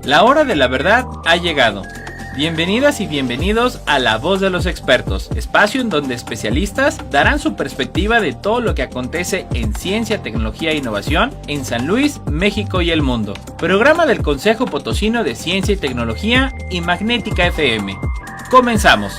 La hora de la verdad ha llegado. Bienvenidas y bienvenidos a La Voz de los Expertos, espacio en donde especialistas darán su perspectiva de todo lo que acontece en ciencia, tecnología e innovación en San Luis, México y el mundo. Programa del Consejo Potosino de Ciencia y Tecnología y Magnética FM. Comenzamos.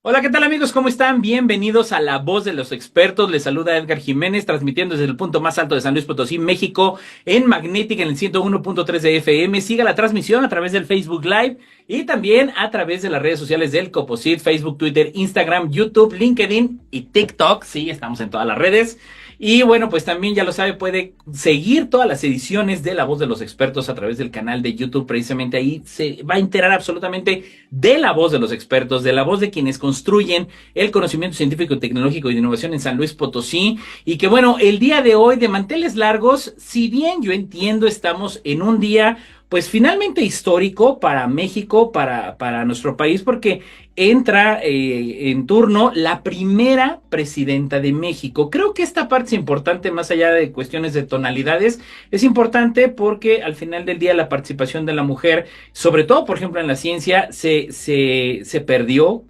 Hola, ¿qué tal amigos? ¿Cómo están? Bienvenidos a La Voz de los Expertos. Les saluda Edgar Jiménez, transmitiendo desde el punto más alto de San Luis Potosí, México, en Magnética en el 101.3 de FM. Siga la transmisión a través del Facebook Live y también a través de las redes sociales del Coposit, Facebook, Twitter, Instagram, YouTube, LinkedIn y TikTok. Sí, estamos en todas las redes. Y bueno, pues también ya lo sabe, puede seguir todas las ediciones de La Voz de los Expertos a través del canal de YouTube. Precisamente ahí se va a enterar absolutamente de la voz de los expertos, de la voz de quienes construyen el conocimiento científico, tecnológico y de innovación en San Luis Potosí. Y que bueno, el día de hoy de manteles largos, si bien yo entiendo estamos en un día pues finalmente histórico para México, para nuestro país, porque entra en turno la primera presidenta de México. Creo que esta parte es importante, más allá de cuestiones de tonalidades, es importante porque al final del día la participación de la mujer, sobre todo, por ejemplo, en la ciencia, se perdió.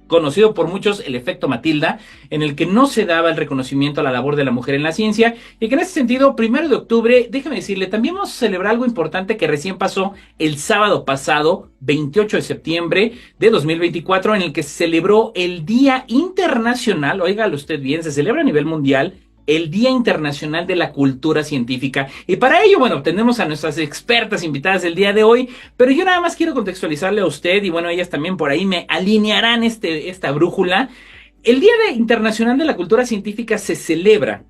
Conocido por muchos el efecto Matilda, en el que no se daba el reconocimiento a la labor de la mujer en la ciencia, y que en ese sentido, 1 de octubre, déjame decirle, también vamos a celebrar algo importante que recién pasó el sábado pasado, 28 de septiembre de 2024, en el que se celebró el Día Internacional, óigalo usted bien, se celebra a nivel mundial, el Día Internacional de la Cultura Científica. Y para ello, bueno, tenemos a nuestras expertas invitadas del día de hoy, pero yo nada más quiero contextualizarle a usted, y bueno, ellas también por ahí me alinearán esta brújula. El Día Internacional de la Cultura Científica se celebra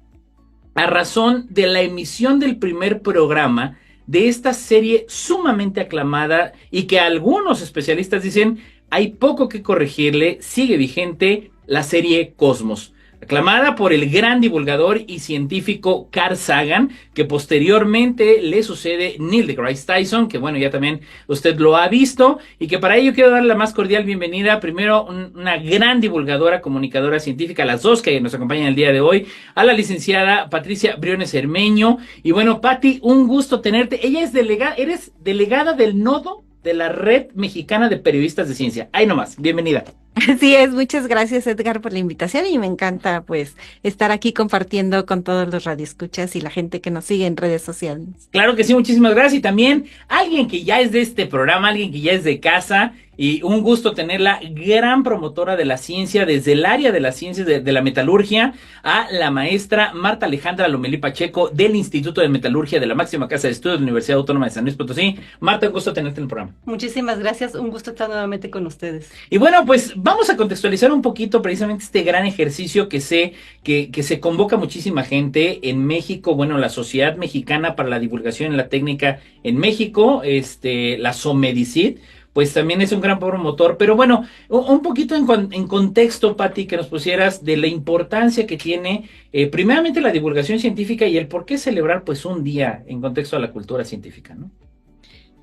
a razón de la emisión del primer programa de esta serie sumamente aclamada y que algunos especialistas dicen hay poco que corregirle, sigue vigente, la serie Cosmos. Aclamada por el gran divulgador y científico Carl Sagan, que posteriormente le sucede Neil deGrasse Tyson, que bueno, ya también usted lo ha visto, y que para ello quiero darle la más cordial bienvenida, primero una gran divulgadora, comunicadora científica, las dos que nos acompañan el día de hoy, a la licenciada Patricia Briones Cermeño. Y bueno, Pati, un gusto tenerte. Ella es eres delegada del nodo de la Red Mexicana de Periodistas de Ciencia. Ahí nomás, bienvenida. Así es, muchas gracias Edgar por la invitación y me encanta pues estar aquí compartiendo con todos los radioescuchas y la gente que nos sigue en redes sociales. Claro que sí, muchísimas gracias. Y también alguien que ya es de este programa, alguien que ya es de casa, y un gusto tenerla, gran promotora de la ciencia, desde el área de las ciencias de la metalurgia, a la maestra Marta Alejandra Lomelí Pacheco del Instituto de Metalurgia de la máxima casa de estudios de la Universidad Autónoma de San Luis Potosí. Marta, un gusto tenerte en el programa. Muchísimas gracias, un gusto estar nuevamente con ustedes. Y bueno, pues vamos a contextualizar un poquito precisamente este gran ejercicio que se convoca muchísima gente en México. Bueno, la Sociedad Mexicana para la Divulgación en la Técnica en México, la SOMEDICIT, pues también es un gran promotor. Pero bueno, un poquito en contexto, Pati, que nos pusieras de la importancia que tiene primeramente la divulgación científica y el por qué celebrar pues un día en contexto a la cultura científica, ¿no?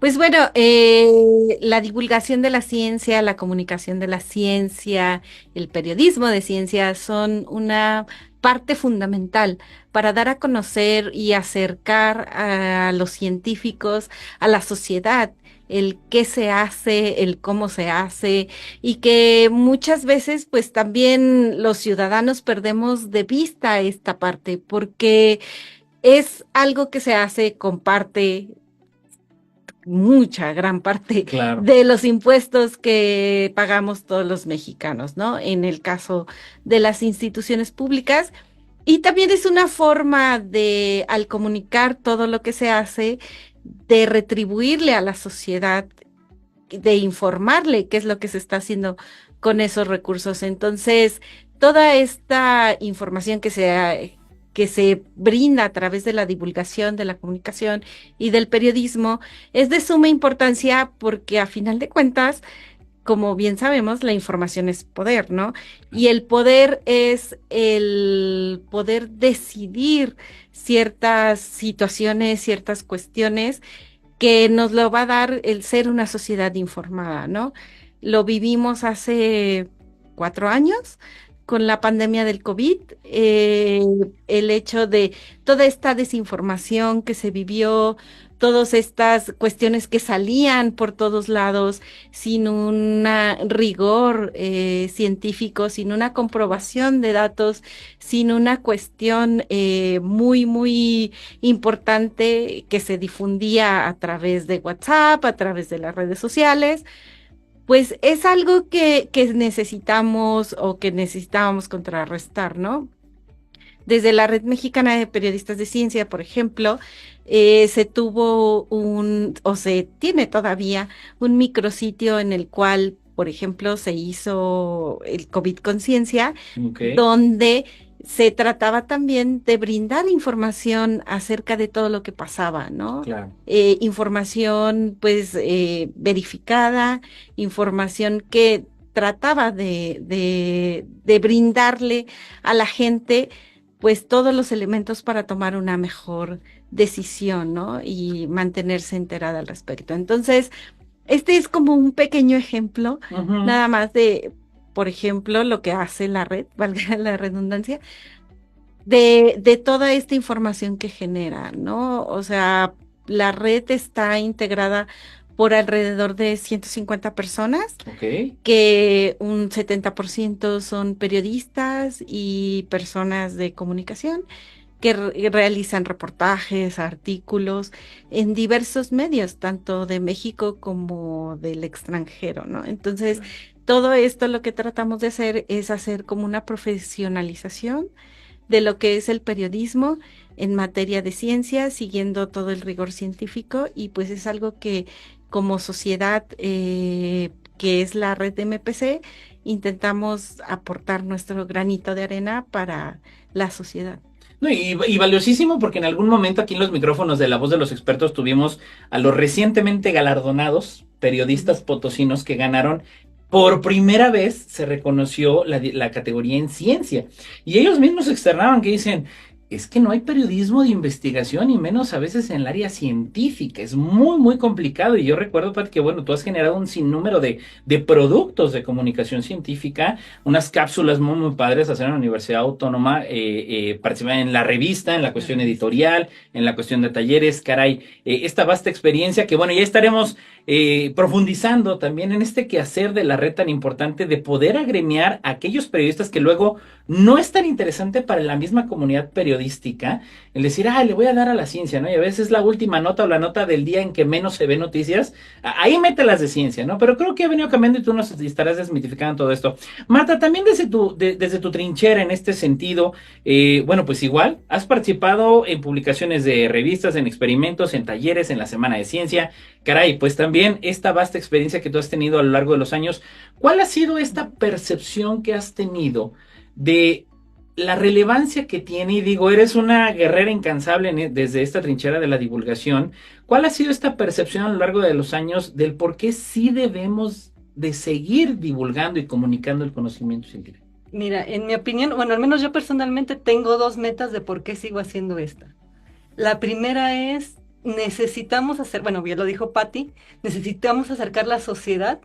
Pues bueno, la divulgación de la ciencia, la comunicación de la ciencia, el periodismo de ciencia son una parte fundamental para dar a conocer y acercar a los científicos, a la sociedad, el qué se hace, el cómo se hace, y que muchas veces pues también los ciudadanos perdemos de vista esta parte porque es algo que se hace con parte, mucha, gran parte Claro. de los impuestos que pagamos todos los mexicanos, ¿no? En el caso de las instituciones públicas. Y también es una forma de, al comunicar todo lo que se hace, de retribuirle a la sociedad, de informarle qué es lo que se está haciendo con esos recursos. Entonces, toda esta información que se brinda a través de la divulgación, de la comunicación y del periodismo es de suma importancia porque a final de cuentas, como bien sabemos, la información es poder, ¿no? Y el poder es el poder decidir ciertas situaciones, ciertas cuestiones que nos lo va a dar el ser una sociedad informada, ¿no? Lo vivimos hace 4 años con la pandemia del COVID, el hecho de toda esta desinformación que se vivió, todas estas cuestiones que salían por todos lados sin un rigor científico, sin una comprobación de datos, sin una cuestión muy, muy importante que se difundía a través de WhatsApp, a través de las redes sociales. Pues es algo que necesitamos o que necesitábamos contrarrestar, ¿no? Desde la Red Mexicana de Periodistas de Ciencia, por ejemplo, se tuvo o se tiene todavía un micrositio en el cual, por ejemplo, se hizo el COVID Conciencia, donde se trataba también de brindar información acerca de todo lo que pasaba, ¿no? Claro. Información, pues, verificada, información que trataba de brindarle a la gente, pues, todos los elementos para tomar una mejor decisión, ¿no? Y mantenerse enterada al respecto. Entonces, este es como un pequeño ejemplo, nada más de, por ejemplo, lo que hace la red, valga la redundancia, de toda esta información que genera, ¿no? O sea, la red está integrada por alrededor de 150 personas, que un 70% son periodistas y personas de comunicación que realizan reportajes, artículos en diversos medios, tanto de México como del extranjero, ¿no? Entonces, todo esto lo que tratamos de hacer es hacer como una profesionalización de lo que es el periodismo en materia de ciencia, siguiendo todo el rigor científico, y pues es algo que como sociedad, que es la red de MPC, intentamos aportar nuestro granito de arena para la sociedad. No, y valiosísimo, porque en algún momento aquí en los micrófonos de La Voz de los Expertos tuvimos a los recientemente galardonados periodistas potosinos que ganaron. Por primera vez se reconoció la categoría en ciencia, y ellos mismos externaban que dicen, es que no hay periodismo de investigación, y menos a veces en el área científica, es muy, muy complicado. Y yo recuerdo, Pat, que bueno, tú has generado un sinnúmero de productos de comunicación científica, unas cápsulas muy, muy padres, hacer en la Universidad Autónoma, participar en la revista, en la cuestión editorial, en la cuestión de talleres, caray, esta vasta experiencia que bueno, ya estaremos profundizando también en este quehacer de la red tan importante de poder agremiar a aquellos periodistas que luego no es tan interesante para la misma comunidad periodística el decir, le voy a dar a la ciencia, ¿no? Y a veces es la última nota o la nota del día en que menos se ve noticias, ahí mételas de ciencia, ¿no? Pero creo que ha venido cambiando y tú nos estarás desmitificando todo esto. Marta, también desde tu trinchera en este sentido, bueno, pues igual, has participado en publicaciones de revistas, en experimentos, en talleres, en la Semana de Ciencia, caray, pues también esta vasta experiencia que tú has tenido a lo largo de los años, ¿cuál ha sido esta percepción que has tenido de la relevancia que tiene? Y digo, eres una guerrera incansable desde esta trinchera de la divulgación. ¿Cuál ha sido esta percepción a lo largo de los años del por qué sí debemos de seguir divulgando y comunicando el conocimiento científico? Mira, en mi opinión, bueno, al menos yo personalmente tengo dos metas de por qué sigo haciendo esta. La primera es, necesitamos hacer, bueno, ya lo dijo Patti, necesitamos acercar la sociedad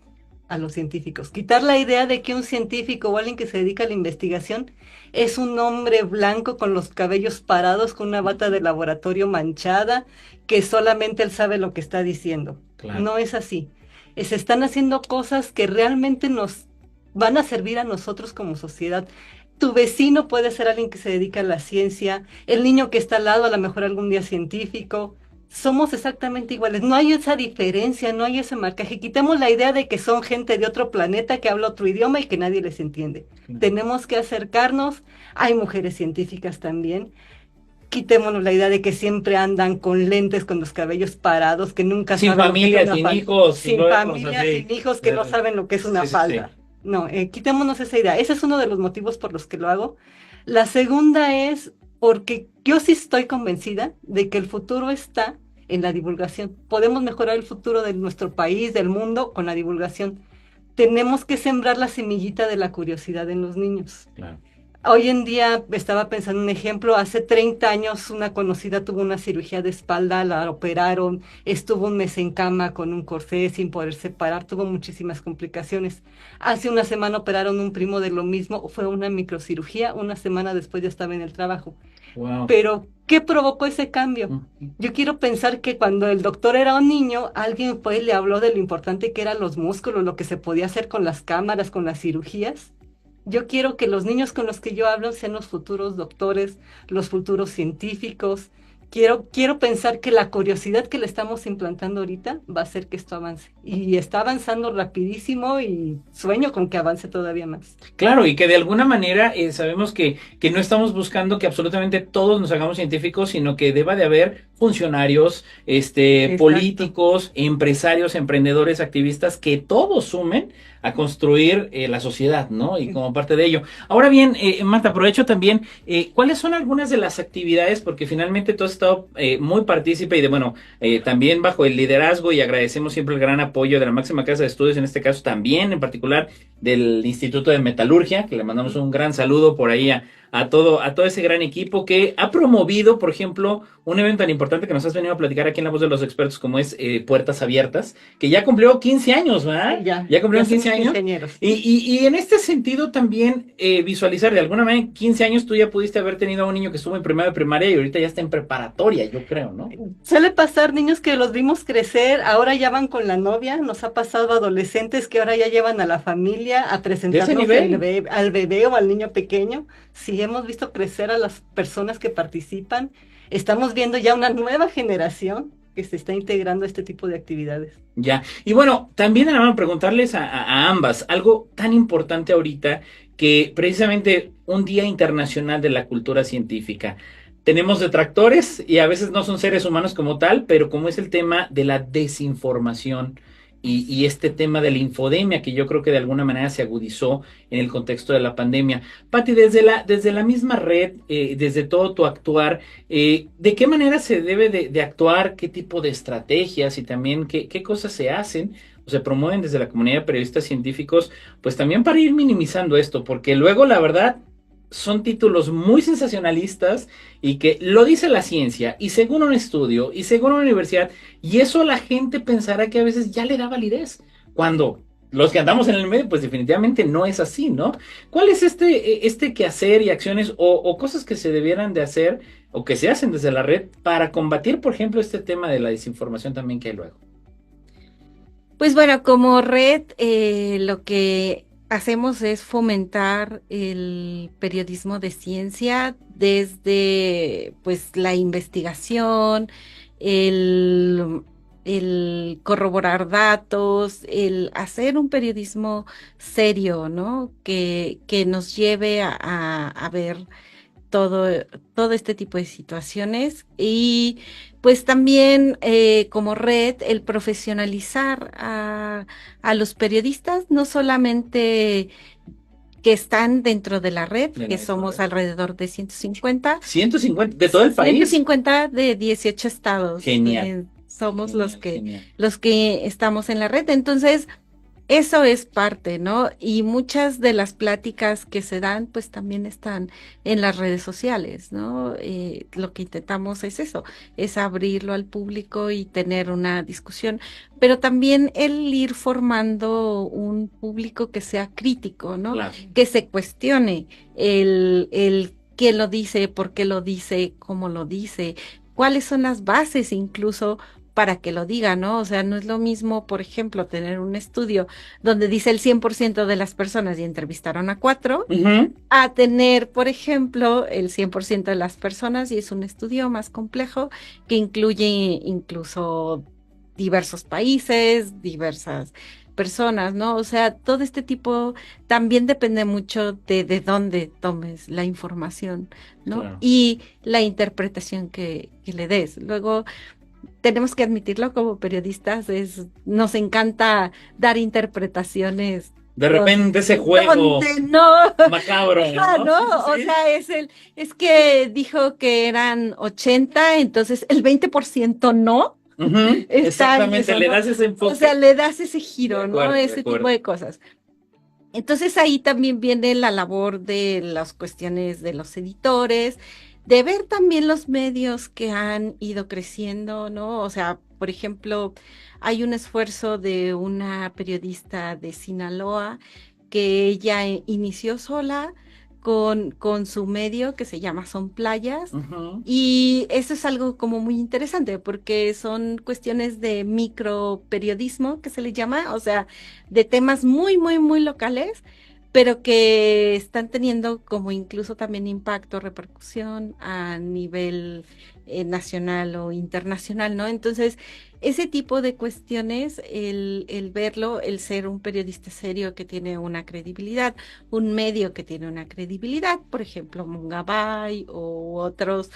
a los científicos, quitar la idea de que un científico o alguien que se dedica a la investigación es un hombre blanco con los cabellos parados, con una bata de laboratorio manchada, que solamente él sabe lo que está diciendo. Claro. No es así. Se están haciendo cosas que realmente nos van a servir a nosotros como sociedad. Tu vecino puede ser alguien que se dedica a la ciencia, el niño que está al lado a lo mejor algún día científico. Somos exactamente iguales, no hay esa diferencia, no hay ese marcaje. Quitemos la idea de que son gente de otro planeta que habla otro idioma y que nadie les entiende. Tenemos que acercarnos, hay mujeres científicas también. Quitémonos la idea de que siempre andan con lentes, con los cabellos parados, que nunca sin saben familia, lo que es una sin hijos, sin familia, sin hijos, que no saben lo que es una falda. Sí. No, quitémonos esa idea. Ese es uno de los motivos por los que lo hago. La segunda es porque yo sí estoy convencida de que el futuro está en la divulgación. Podemos mejorar el futuro de nuestro país, del mundo, con la divulgación. Tenemos que sembrar la semillita de la curiosidad en los niños. Claro. Hoy en día estaba pensando un ejemplo, hace 30 años una conocida tuvo una cirugía de espalda, la operaron, estuvo un mes en cama con un corsé sin poderse parar, tuvo muchísimas complicaciones. Hace una semana operaron un primo de lo mismo, fue una microcirugía, una semana después ya estaba en el trabajo. Wow. Pero, ¿qué provocó ese cambio? Yo quiero pensar que cuando el doctor era un niño, alguien fue y le habló de lo importante que eran los músculos, lo que se podía hacer con las cámaras, con las cirugías. Yo quiero que los niños con los que yo hablo sean los futuros doctores, los futuros científicos. Quiero pensar que la curiosidad que le estamos implantando ahorita va a hacer que esto avance. Y está avanzando rapidísimo y sueño con que avance todavía más. Claro, y que de alguna manera sabemos que no estamos buscando que absolutamente todos nos hagamos científicos, sino que deba de haber funcionarios, Exacto. políticos, empresarios, emprendedores, activistas, que todos sumen a construir la sociedad, ¿no? Y como parte de ello. Ahora bien, Marta, aprovecho también, ¿cuáles son algunas de las actividades? Porque finalmente tú has estado muy partícipe y también bajo el liderazgo, y agradecemos siempre el gran apoyo de la máxima casa de estudios, en este caso también en particular del Instituto de Metalurgia, que le mandamos un gran saludo por ahí a todo ese gran equipo que ha promovido, por ejemplo, un evento tan importante que nos has venido a platicar aquí en La Voz de los Expertos, como es Puertas Abiertas, que ya cumplió 15 años, ¿verdad? Ya cumplieron 15 somos años. ingenieros. Y en este sentido también visualizar, de alguna manera, 15 años tú ya pudiste haber tenido a un niño que estuvo en primero de primaria y ahorita ya está en preparatoria, yo creo, ¿no? Suele pasar niños que los vimos crecer, ahora ya van con la novia, nos ha pasado adolescentes que ahora ya llevan a la familia a presentarnos al bebé o al niño pequeño. Sí, hemos visto crecer a las personas que participan. Estamos viendo ya una nueva generación que se está integrando a este tipo de actividades. Ya, y bueno, también a preguntarles a ambas algo tan importante ahorita, que precisamente un Día Internacional de la Cultura Científica. Tenemos detractores y a veces no son seres humanos como tal, pero como es el tema de la desinformación y este tema de la infodemia, que yo creo que de alguna manera se agudizó en el contexto de la pandemia. Pati, desde la misma red, desde todo tu actuar, ¿de qué manera se debe de actuar? ¿Qué tipo de estrategias y también qué cosas se hacen o se promueven desde la comunidad de periodistas científicos? Pues también para ir minimizando esto, porque luego la verdad son títulos muy sensacionalistas y que lo dice la ciencia y según un estudio y según una universidad, y eso la gente pensará que a veces ya le da validez, cuando los que andamos en el medio pues definitivamente no es así, ¿no? ¿Cuál es este quehacer y acciones o cosas que se debieran de hacer o que se hacen desde la red para combatir, por ejemplo, este tema de la desinformación también que hay luego? Pues bueno, como red, lo que hacemos es fomentar el periodismo de ciencia desde pues la investigación, el, el corroborar datos, el hacer un periodismo serio, ¿no? Que nos lleve a ver todo, todo este tipo de situaciones y pues también como red el profesionalizar a los periodistas, no solamente que están dentro de la red, que somos alrededor de 150. 150 de todo el país. 150 de 18 estados. Genial. Somos Genial. los que estamos en la red. Entonces, eso es parte, ¿no? Y muchas de las pláticas que se dan, pues también están en las redes sociales, ¿no? Lo que intentamos es eso, es abrirlo al público y tener una discusión, pero también el ir formando un público que sea crítico, ¿no? Claro. Que se cuestione el quién lo dice, por qué lo dice, cómo lo dice, cuáles son las bases incluso para que lo diga, ¿no? O sea, no es lo mismo, por ejemplo, tener un estudio donde dice el 100% de las personas y entrevistaron a 4, a tener, por ejemplo, el 100% de las personas y es un estudio más complejo que incluye incluso diversos países, diversas personas, ¿no? O sea, todo este tipo también depende mucho de dónde tomes la información, ¿no? Claro. Y la interpretación que le des. Luego, tenemos que admitirlo como periodistas, nos encanta dar interpretaciones. De repente ese juego no, macabro, ¿no? ¿no? O sea, es que dijo que eran 80, entonces el 20% no. Exactamente, eso, le ¿no? das ese enfoque. O sea, le das ese giro, de acuerdo, ¿no? Ese tipo de cosas. Entonces ahí también viene la labor de las cuestiones de los editores, de ver también los medios que han ido creciendo, ¿no? O sea, por ejemplo, hay un esfuerzo de una periodista de Sinaloa que ella inició sola con su medio que se llama Son Playas. Ujú. Y eso es algo como muy interesante porque son cuestiones de microperiodismo que se le llama, o sea, de temas muy, muy, muy locales, pero que están teniendo como incluso también impacto, repercusión a nivel nacional o internacional, ¿no? Entonces, ese tipo de cuestiones, el verlo, el ser un periodista serio que tiene una credibilidad, un medio que tiene una credibilidad, por ejemplo, Mungabay o otros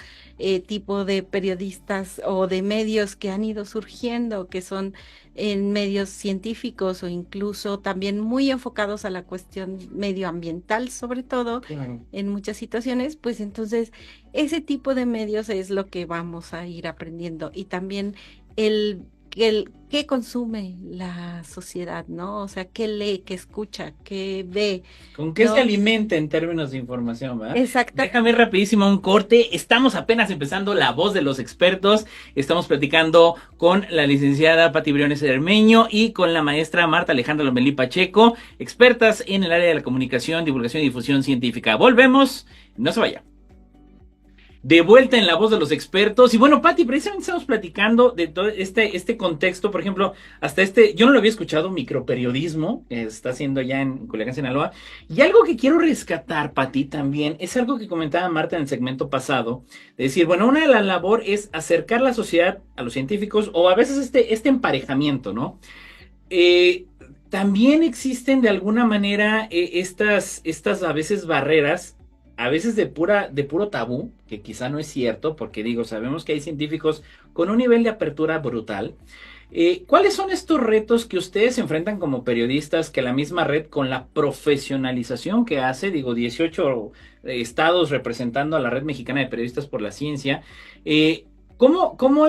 tipo de periodistas o de medios que han ido surgiendo, que son en medios científicos o incluso también muy enfocados a la cuestión medioambiental, sobre todo Claro. en muchas situaciones, pues entonces ese tipo de medios es lo que vamos a ir aprendiendo y también el qué consume la sociedad, ¿no? O sea, qué lee, qué escucha, qué ve, ¿Con qué se ¿no? alimenta en términos de información, verdad? Exacta. Déjame ir rapidísimo a un corte. Estamos apenas empezando La Voz de los Expertos. Estamos platicando con la licenciada Pati Briones Cermeño y con la maestra Marta Alejandra Lomelí Pacheco, expertas en el área de la comunicación, divulgación y difusión científica. Volvemos, no se vaya. De vuelta en La Voz de los Expertos. Y bueno, Pati, precisamente estamos platicando de todo este contexto. Por ejemplo, hasta yo no lo había escuchado, microperiodismo, que está haciendo ya en Culiacán, Sinaloa. Y algo que quiero rescatar, Pati, también, es algo que comentaba Marta en el segmento pasado. De decir, bueno, una de las labores es acercar la sociedad a los científicos, o a veces este emparejamiento, ¿no? Eh, También existen de alguna manera estas a veces barreras, a veces de puro tabú, que quizá no es cierto, porque digo, sabemos que hay científicos con un nivel de apertura brutal. ¿Cuáles son estos retos que ustedes enfrentan como periodistas que la misma red con la profesionalización que hace, digo, 18 estados representando a la Red Mexicana de Periodistas por la Ciencia? ¿Cómo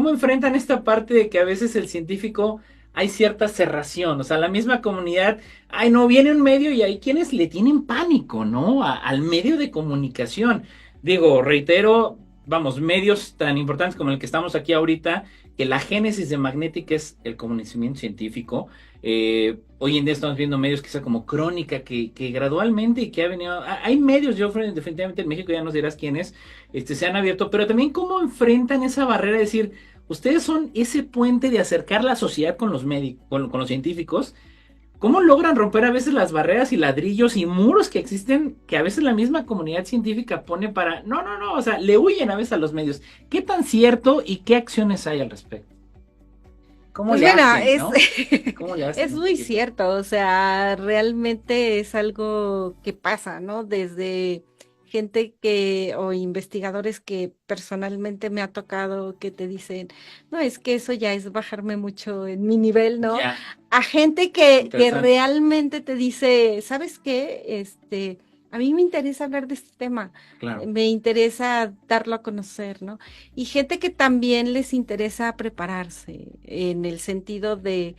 enfrentan esta parte de que a veces el científico hay cierta cerración? O sea, la misma comunidad, ay, no, viene un medio y hay quienes le tienen pánico, ¿no? Al medio de comunicación. Digo, reitero, vamos, medios tan importantes como el que estamos aquí ahorita, que la génesis de Magnética es el conocimiento científico. Hoy en día estamos viendo medios quizá como Crónica, que gradualmente y que ha venido, hay medios, yo definitivamente en México ya nos dirás quiénes, se han abierto, pero también cómo enfrentan esa barrera de decir, ustedes son ese puente de acercar la sociedad con los médicos, con los científicos. ¿Cómo logran romper a veces las barreras y ladrillos y muros que existen, que a veces la misma comunidad científica pone para... No, no, no, o sea, le huyen a veces a los medios. ¿Qué tan cierto y qué acciones hay al respecto? ¿Cómo Pues le bueno, hacen, no? ¿Cómo le es hacen? muy cierto, o sea, realmente es algo que pasa, ¿no? Desde gente que, o investigadores que personalmente me ha tocado que te dicen, no, es que eso ya es bajarme mucho en mi nivel, ¿no? Ya, A gente que interesante. realmente te dice, ¿sabes qué? A mí me interesa hablar de este tema, Claro, me interesa darlo a conocer, ¿no? Y gente que también les interesa prepararse en el sentido de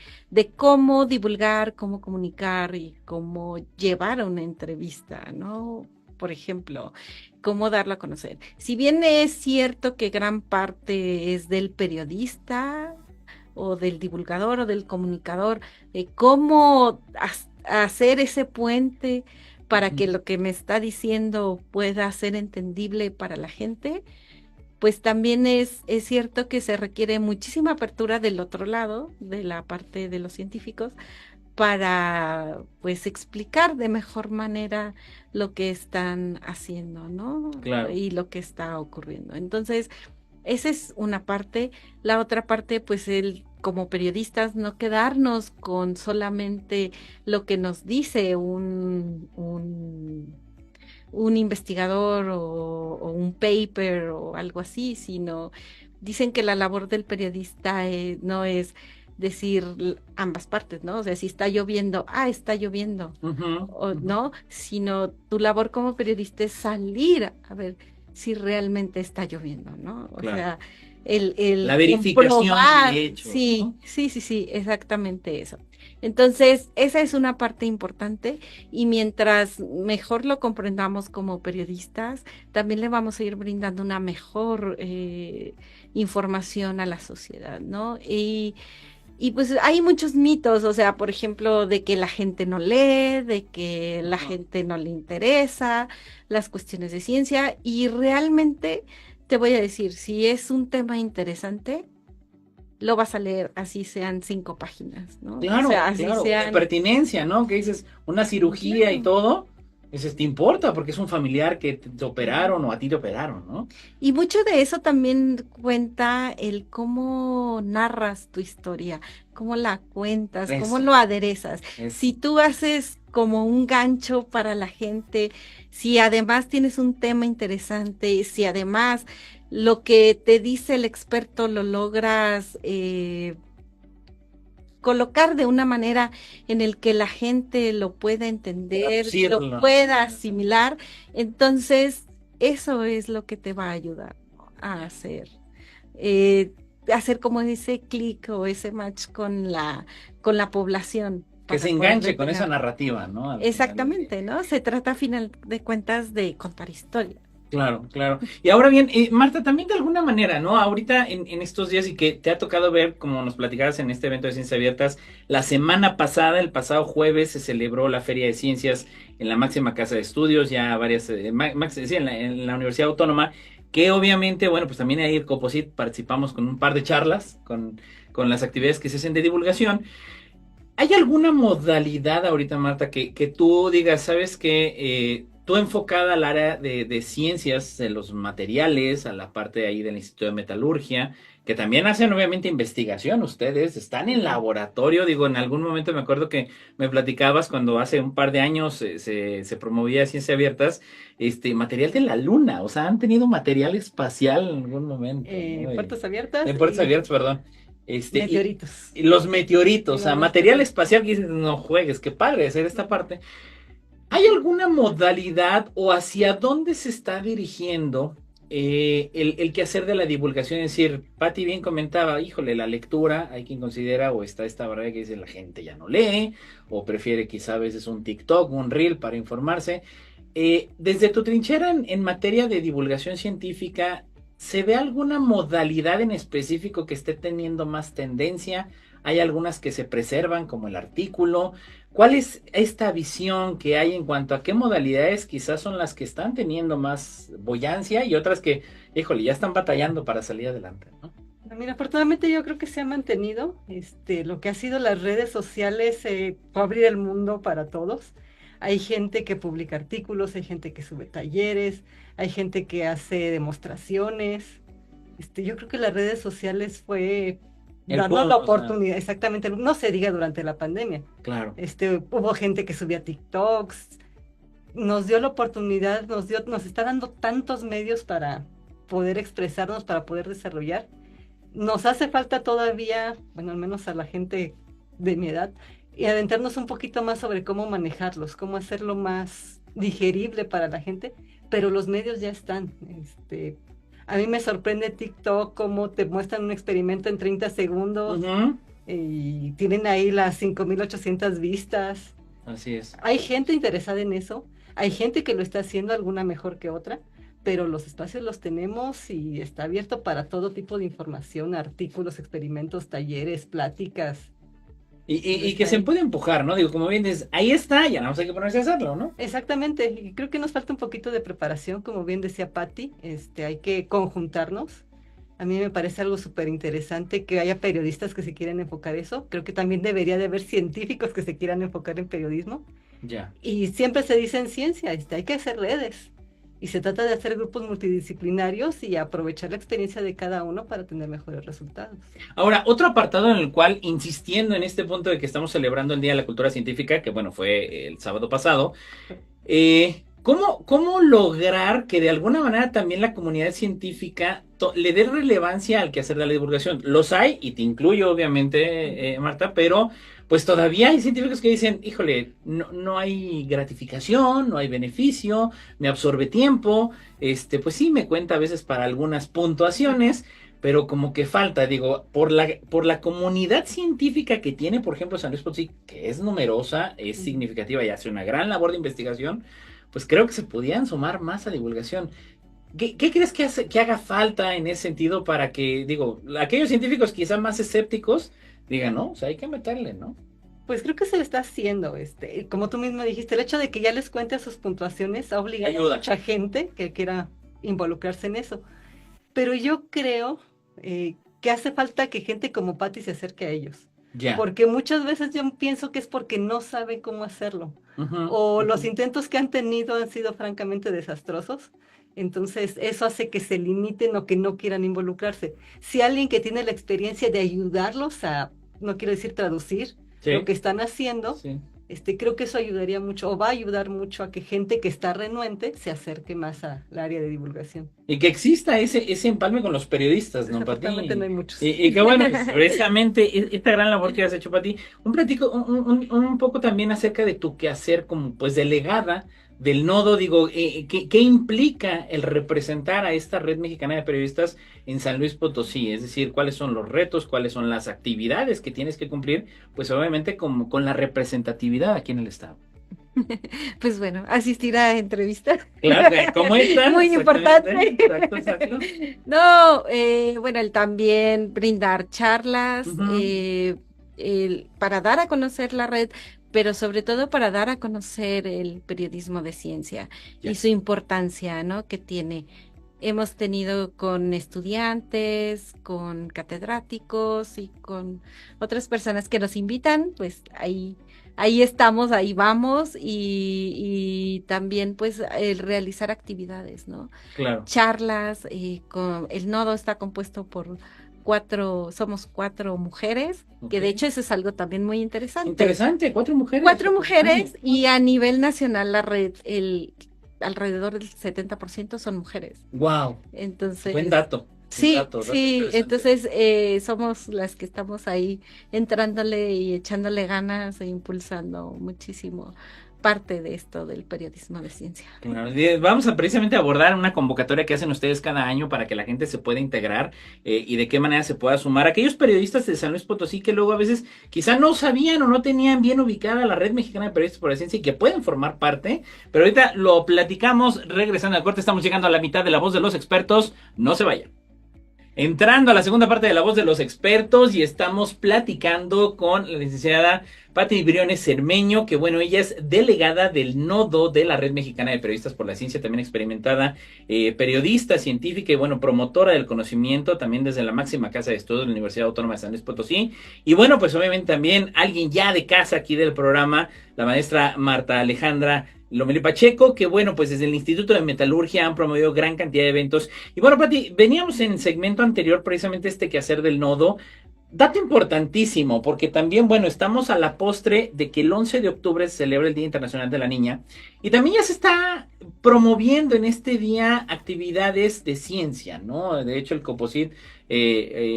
cómo divulgar, cómo comunicar y cómo llevar a una entrevista, ¿no? Por ejemplo, cómo darlo a conocer. Si bien es cierto que gran parte es del periodista o del divulgador o del comunicador, cómo hacer ese puente para que ujú, lo que me está diciendo pueda ser entendible para la gente, pues también es cierto que se requiere muchísima apertura del otro lado, de la parte de los científicos, para pues explicar de mejor manera lo que están haciendo, ¿no? claro. Y lo que está ocurriendo. Entonces, esa es una parte. La otra parte, pues el como periodistas, no quedarnos con solamente lo que nos dice un investigador o un paper o algo así, sino dicen que la labor del periodista no es decir ambas partes, ¿no? O sea, si está lloviendo, está lloviendo, Ujú, o ujú, no, sino tu labor como periodista es salir a ver si realmente está lloviendo, ¿no? O claro. sea, La el verificación comprobar, de hechos, sí, ¿no? sí, sí, sí, exactamente eso. Entonces, esa es una parte importante y mientras mejor lo comprendamos como periodistas, también le vamos a ir brindando una mejor información a la sociedad, ¿no? Y pues hay muchos mitos, o sea, por ejemplo, de que la gente no lee, de que la gente no le interesa las cuestiones de ciencia y realmente te voy a decir, si es un tema interesante, lo vas a leer, así sean 5 páginas, ¿no? O Claro, sea, así claro, sean... pertinencia, ¿no? Que dices, una cirugía y Claro. todo, dices, te importa porque es un familiar que te operaron o a ti te operaron, ¿no? Y mucho de eso también cuenta el cómo narras tu historia, cómo la cuentas, cómo Eso, lo aderezas. eso. Si tú haces como un gancho para la gente, si además tienes un tema interesante, si además lo que te dice el experto lo logras colocar de una manera en el que la gente lo pueda entender, lo Traducirlo. pueda asimilar, entonces eso es lo que te va a ayudar, ¿no? Eh, hacer como ese clic o ese match con la población Que se para poder enganche con esa tener. narrativa, ¿no? Al final del día. Exactamente, ¿no? Se trata a final de cuentas de contar historia. Claro, claro. Y ahora bien, Marta, también de alguna manera, ¿no? Ahorita en estos días y que te ha tocado ver, como nos platicabas en este evento de Ciencias Abiertas, la semana pasada, el pasado jueves, se celebró la Feria de Ciencias en la máxima casa de estudios, ya varias, sí, en la Universidad Autónoma, que obviamente, bueno, pues también ahí en Coposit participamos con un par de charlas, con las actividades que se hacen de divulgación. ¿Hay alguna modalidad ahorita, Marta, que tú digas, sabes que tú enfocada al área de ciencias, de los materiales, a la parte de ahí del Instituto de Metalurgia, que también hacen obviamente investigación ustedes, están en laboratorio, digo, en algún momento me acuerdo que me platicabas cuando hace un par de años se promovía Ciencias Abiertas, material de la Luna, o sea, han tenido material espacial en algún momento, ¿no? Puertas abiertas De puertas y abiertas, perdón. meteoritos. Y los meteoritos, o sea, Igual los material meteoritos. espacial que dices, no juegues, qué padre hacer esta parte. ¿Hay alguna modalidad o hacia dónde se está dirigiendo el quehacer de la divulgación? Es decir, Patti bien comentaba, híjole, la lectura, hay quien considera, o está esta barrera que dice la gente ya no lee, o prefiere quizá a veces un TikTok, un Reel para informarse. Desde tu trinchera en materia de divulgación científica, ¿se ve alguna modalidad en específico que esté teniendo más tendencia? ¿Hay algunas que se preservan, como el artículo? ¿Cuál es esta visión que hay en cuanto a qué modalidades quizás son las que están teniendo más boyancia y otras que, híjole, ya están batallando para salir adelante, ¿no? Mira, afortunadamente yo creo que se ha mantenido lo que ha sido las redes sociales, fue abrir el mundo para todos. Hay gente que publica artículos, hay gente que sube talleres, hay gente que hace demostraciones. Yo creo que las redes sociales fue El darnos la punto, o sea, oportunidad, exactamente, no se diga durante la pandemia. claro. Hubo gente que subía TikToks, nos dio la oportunidad, nos está dando tantos medios para poder expresarnos, para poder desarrollar. Nos hace falta todavía, bueno, al menos a la gente de mi edad, y adentrarnos un poquito más sobre cómo manejarlos, cómo hacerlo más digerible para la gente, pero los medios ya están. A mí me sorprende TikTok, cómo te muestran un experimento en 30 segundos Ujú. y tienen ahí las 5.800 vistas. Así es. Hay gente interesada en eso, hay gente que lo está haciendo, alguna mejor que otra, pero los espacios los tenemos y está abierto para todo tipo de información, artículos, experimentos, talleres, pláticas. Y que Está se ahí. puede empujar, ¿no? Digo, como bien dices, ahí está, ya nada más hay que ponerse a hacerlo, ¿no? Exactamente, y creo que nos falta un poquito de preparación, como bien decía Patti, hay que conjuntarnos. A mí me parece algo súper interesante que haya periodistas que se quieran enfocar eso. Creo que también debería de haber científicos que se quieran enfocar en periodismo. Ya. Y siempre se dice en ciencia, hay que hacer redes. Y se trata de hacer grupos multidisciplinarios y aprovechar la experiencia de cada uno para tener mejores resultados. Ahora, otro apartado en el cual, insistiendo en este punto de que estamos celebrando el Día de la Cultura Científica, que bueno, fue el sábado pasado, ¿cómo lograr que de alguna manera también la comunidad científica le dé relevancia al quehacer de la divulgación? Los hay, y te incluyo obviamente, Marta, pero pues todavía hay científicos que dicen, híjole, no hay gratificación, no hay beneficio, me absorbe tiempo, pues sí, me cuenta a veces para algunas puntuaciones, pero como que falta, digo, por la comunidad científica que tiene, por ejemplo, San Luis Potosí, que es numerosa, es significativa y hace una gran labor de investigación, pues creo que se podían sumar más a divulgación. ¿Qué crees que haga falta en ese sentido para que, digo, aquellos científicos quizá más escépticos digan, no, o sea, hay que meterle, ¿no? Pues creo que se le está haciendo, como tú mismo dijiste, el hecho de que ya les cuente sus puntuaciones ha obligado Ayuda. a mucha gente que quiera involucrarse en eso. Pero yo creo que hace falta que gente como Patty se acerque a ellos. Ya. Porque muchas veces yo pienso que es porque no saben cómo hacerlo. Ujú, O los ujú. intentos que han tenido han sido francamente desastrosos. Entonces, eso hace que se limiten o que no quieran involucrarse. Si alguien que tiene la experiencia de ayudarlos a, no quiero decir traducir, lo Sí, que están haciendo, sí. creo que eso ayudaría mucho o va a ayudar mucho a que gente que está renuente se acerque más al área de divulgación. Y que exista ese empalme con los periodistas, ¿no, Pati? Desafortunadamente no hay muchos. Y qué bueno, pues, precisamente esta gran labor que has hecho, Pati, un poco también acerca de tu quehacer como pues delegada del nodo, digo, ¿qué implica el representar a esta red mexicana de periodistas en San Luis Potosí? Es decir, ¿cuáles son los retos, cuáles son las actividades que tienes que cumplir? Pues obviamente como con la representatividad aquí en el estado. Pues bueno, asistir a entrevistas. Claro, ¿cómo están? Muy importante. Exacto, exacto. No, bueno, el también brindar charlas Ujú. para dar a conocer la red, pero sobre todo para dar a conocer el periodismo de ciencia y Ya. su importancia, ¿no? Que tiene. Hemos tenido con estudiantes, con catedráticos y con otras personas que nos invitan, pues ahí estamos, ahí vamos y también pues el realizar actividades, ¿no? Claro. Charlas, el nodo está compuesto por somos 4 mujeres, que Ok. de hecho eso es algo también muy interesante. Interesante, 4 mujeres. 4 mujeres y a nivel nacional la red, alrededor del 70% son mujeres. Wow, buen Entonces, dato, sí, dato sí, interesante. entonces somos las que estamos ahí entrándole y echándole ganas e impulsando muchísimo parte de esto del periodismo de ciencia. Claro, vamos a precisamente abordar una convocatoria que hacen ustedes cada año para que la gente se pueda integrar y de qué manera se pueda sumar. Aquellos periodistas de San Luis Potosí que luego a veces quizá no sabían o no tenían bien ubicada la Red Mexicana de Periodistas por la Ciencia y que pueden formar parte, pero ahorita lo platicamos regresando al corte. Estamos llegando a la mitad de la voz de los expertos. No se vayan. Entrando a la segunda parte de la voz de los expertos y estamos platicando con la licenciada Pati Briones Cermeño, que bueno, ella es delegada del nodo de la Red Mexicana de Periodistas por la Ciencia, también experimentada, periodista, científica y bueno, promotora del conocimiento, también desde la máxima casa de estudios de la Universidad Autónoma de San Luis Potosí. Y bueno, pues obviamente también alguien ya de casa aquí del programa, la maestra Marta Alejandra Lomelí Pacheco, que bueno, pues desde el Instituto de Metalurgia han promovido gran cantidad de eventos. Y bueno, Pati, veníamos en el segmento anterior precisamente este quehacer del nodo. Dato importantísimo, porque también, bueno, estamos a la postre de que el 11 de octubre se celebra el Día Internacional de la Niña y también ya se está promoviendo en este día actividades de ciencia, ¿no? De hecho, el COPOCIT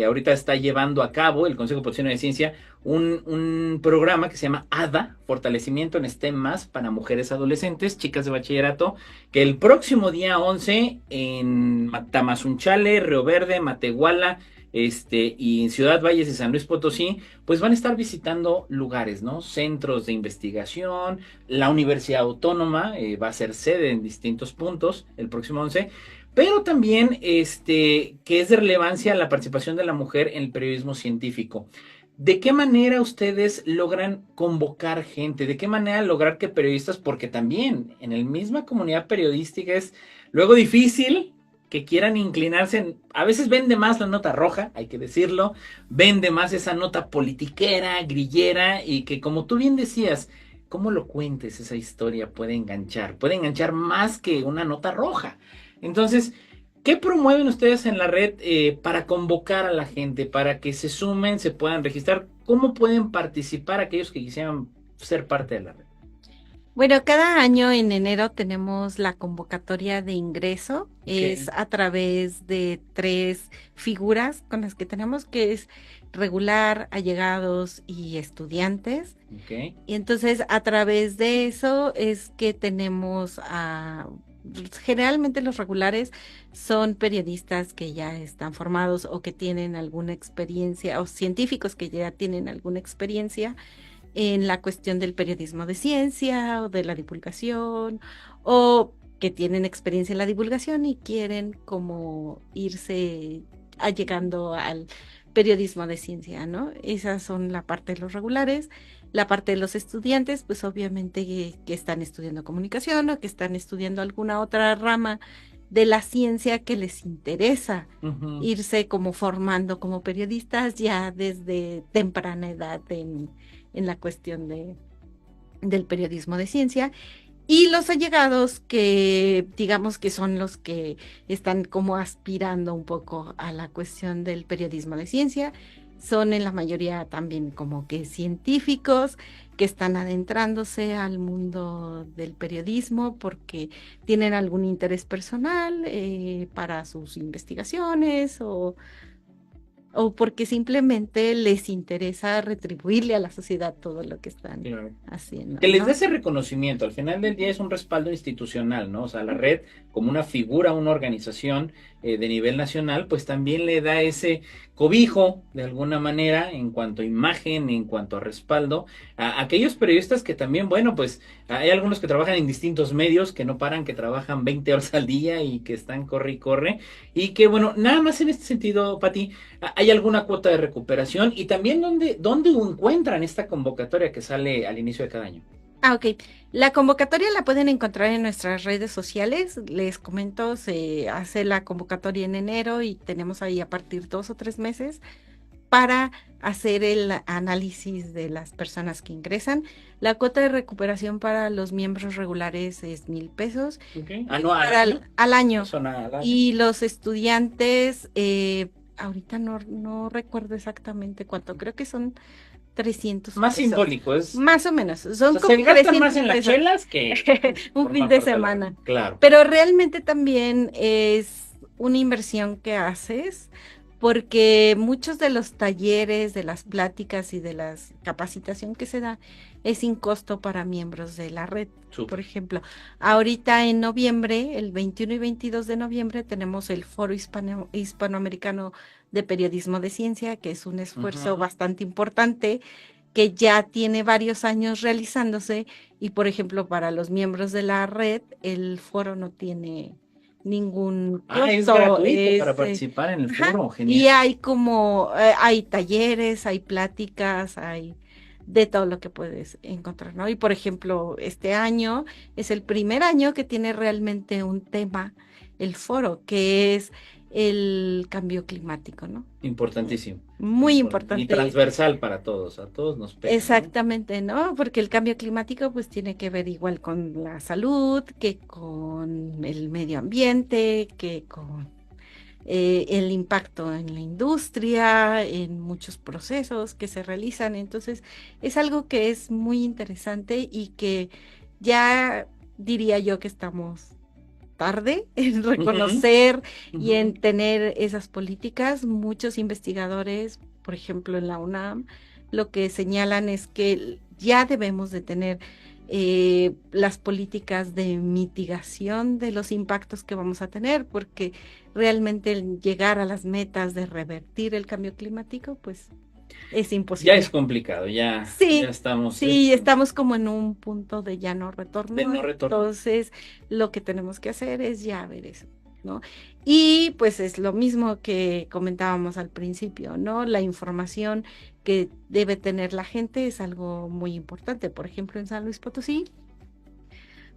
ahorita está llevando a cabo, el Consejo Potosino de Ciencia, un programa que se llama ADA, Fortalecimiento en STEM más para mujeres adolescentes, chicas de bachillerato, que el próximo día 11 en Tamazunchale, Río Verde, Matehuala, y en Ciudad Valles y San Luis Potosí, pues van a estar visitando lugares, ¿no? Centros de investigación, la Universidad Autónoma va a ser sede en distintos puntos el próximo 11, pero también que es de relevancia la participación de la mujer en el periodismo científico. ¿De qué manera ustedes logran convocar gente? ¿De qué manera lograr que periodistas, porque también en la misma comunidad periodística es luego difícil que quieran inclinarse, a veces vende más la nota roja, hay que decirlo, vende más esa nota politiquera, grillera, y que como tú bien decías, cómo lo cuentes esa historia puede enganchar más que una nota roja. Entonces, ¿qué promueven ustedes en la red para convocar a la gente, para que se sumen, se puedan registrar? ¿Cómo pueden participar aquellos que quisieran ser parte de la red? Bueno, cada año en enero tenemos la convocatoria de ingreso. Es Ok, a través de 3 figuras con las que tenemos, que es regular, allegados y estudiantes. ok, Y entonces a través de eso es que tenemos generalmente los regulares son periodistas que ya están formados o que tienen alguna experiencia, o científicos que ya tienen alguna experiencia en la cuestión del periodismo de ciencia o de la divulgación, o que tienen experiencia en la divulgación y quieren como irse allegando al periodismo de ciencia, ¿no? Esas son la parte de los regulares. La parte de los estudiantes, pues obviamente que están estudiando comunicación o que están estudiando alguna otra rama de la ciencia que les interesa irse como formando como periodistas ya desde temprana edad en la cuestión del periodismo de ciencia. Y los allegados que digamos que son los que están como aspirando un poco a la cuestión del periodismo de ciencia, son en la mayoría también como que científicos que están adentrándose al mundo del periodismo porque tienen algún interés personal para sus investigaciones o porque simplemente les interesa retribuirle a la sociedad todo lo que están Claro. haciendo. Que les ¿no? dé ese reconocimiento, al final del día es un respaldo institucional, ¿no? O sea, la red como una figura, una organización de nivel nacional, pues también le da ese cobijo de alguna manera en cuanto a imagen, en cuanto a respaldo, a aquellos periodistas que también, bueno, pues hay algunos que trabajan en distintos medios, que no paran, que trabajan 20 horas al día y que están corre y corre, y que, bueno, nada más en este sentido, Pati, ¿hay alguna cuota de recuperación? Y también, ¿dónde encuentran esta convocatoria que sale al inicio de cada año? Ok. La convocatoria la pueden encontrar en nuestras redes sociales. Les comento, se hace la convocatoria en enero y tenemos ahí a partir 2 o 3 meses para hacer el análisis de las personas que ingresan. La cuota de recuperación para los miembros regulares es 1,000 pesos Okay. al año. Al año. Y los estudiantes, ahorita no recuerdo exactamente cuánto, creo que son 300 Más pesos. simbólico, es. Más o menos, son O sea, como se gastan 300 más en las pesos. chelas que Un por fin una de parte semana. Claro. Pero realmente también es una inversión que haces porque muchos de los talleres, de las pláticas y de la capacitación que se da es sin costo para miembros de la red. Súper. Por ejemplo, ahorita en noviembre, el 21 y 22 de noviembre, tenemos el Foro Hispanoamericano de Periodismo de Ciencia, que es un esfuerzo bastante importante que ya tiene varios años realizándose y, por ejemplo, para los miembros de la red, el foro no tiene ningún costo. Es gratuito para participar en el foro, genial. Y hay como, hay talleres, hay pláticas, hay de todo lo que puedes encontrar, ¿no? Y, por ejemplo, este año es el primer año que tiene realmente un tema, el foro, que es el cambio climático, ¿no? Importantísimo. Muy importante. Y transversal para todos, a todos nos pega. Exactamente, ¿no? Porque el cambio climático pues tiene que ver igual con la salud, que con el medio ambiente, que con el impacto en la industria, en muchos procesos que se realizan. Entonces, es algo que es muy interesante y que ya diría yo que estamos tarde en reconocer y en tener esas políticas. Muchos investigadores, por ejemplo, en la UNAM, lo que señalan es que ya debemos de tener las políticas de mitigación de los impactos que vamos a tener, porque realmente el llegar a las metas de revertir el cambio climático, pues es imposible. Ya es complicado, ya estamos. Sí, estamos como en un punto de ya no retorno. De no retorno. Entonces, lo que tenemos que hacer es ya ver eso, ¿no? Y pues es lo mismo que comentábamos al principio, ¿no? La información que debe tener la gente es algo muy importante. Por ejemplo, en San Luis Potosí,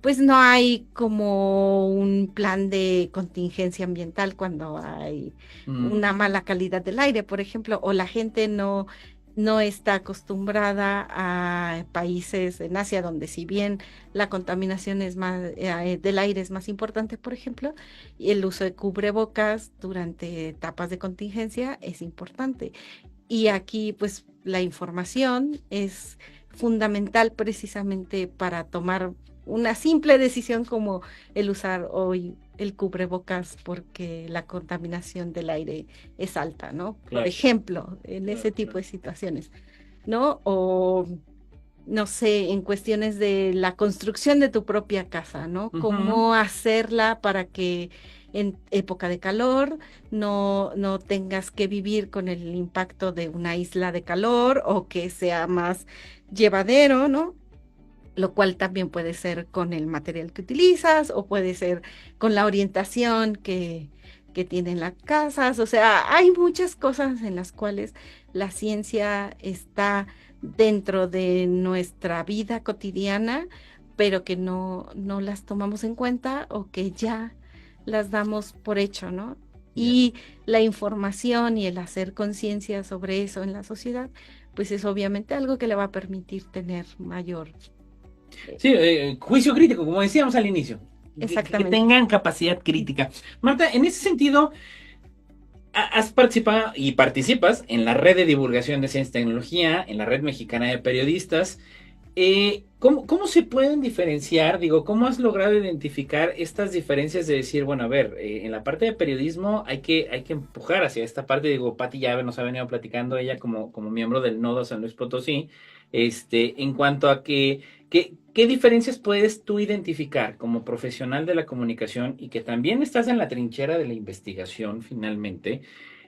pues no hay como un plan de contingencia ambiental cuando hay una mala calidad del aire, por ejemplo, o la gente no está acostumbrada a países en Asia donde si bien la contaminación es más del aire es más importante, por ejemplo, y el uso de cubrebocas durante etapas de contingencia es importante. Y aquí pues la información es fundamental precisamente para tomar una simple decisión como el usar hoy el cubrebocas porque la contaminación del aire es alta, ¿no? Claro. Por ejemplo, en ese tipo de situaciones, ¿no? O no sé, en cuestiones de la construcción de tu propia casa, ¿no? Ujú. Cómo hacerla para que en época de calor no tengas que vivir con el impacto de una isla de calor o que sea más llevadero, ¿no? Lo cual también puede ser con el material que utilizas o puede ser con la orientación que tienen las casas. O sea, hay muchas cosas en las cuales la ciencia está dentro de nuestra vida cotidiana, pero que no las tomamos en cuenta o que ya las damos por hecho, ¿no? Ya. Y la información y el hacer conciencia sobre eso en la sociedad, pues es obviamente algo que le va a permitir tener mayor. Sí, juicio crítico, como decíamos al inicio, que Exactamente. tengan capacidad crítica. Marta, en ese sentido, has participado y participas en la red de divulgación de ciencia y tecnología, en la red mexicana de periodistas. ¿Cómo se pueden diferenciar? Digo, ¿cómo has logrado identificar estas diferencias de decir, bueno, a ver, en la parte de periodismo hay que empujar hacia esta parte? Digo, Pati ya nos ha venido platicando ella como miembro del Nodo San Luis Potosí, en cuanto a ¿qué diferencias puedes tú identificar como profesional de la comunicación y que también estás en la trinchera de la investigación finalmente,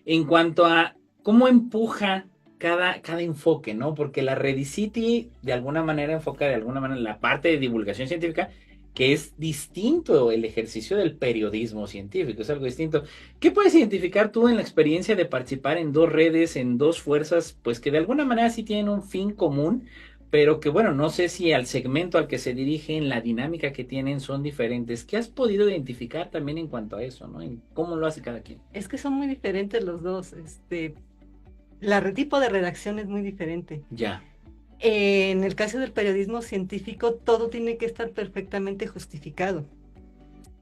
en cuanto a cómo empuja cada enfoque, ¿no? Porque la Redicity de alguna manera enfoca de alguna manera la parte de divulgación científica, que es distinto el ejercicio del periodismo científico, es algo distinto. ¿Qué puedes identificar tú en la experiencia de participar en dos redes, en dos fuerzas, pues que de alguna manera sí tienen un fin común, pero que bueno, no sé si al segmento al que se dirigen, la dinámica que tienen son diferentes? ¿Qué has podido identificar también en cuanto a eso, ¿no? En cómo lo hace cada quien. Es que son muy diferentes los dos. Tipo de redacción es muy diferente. Ya. En el caso del periodismo científico, todo tiene que estar perfectamente justificado.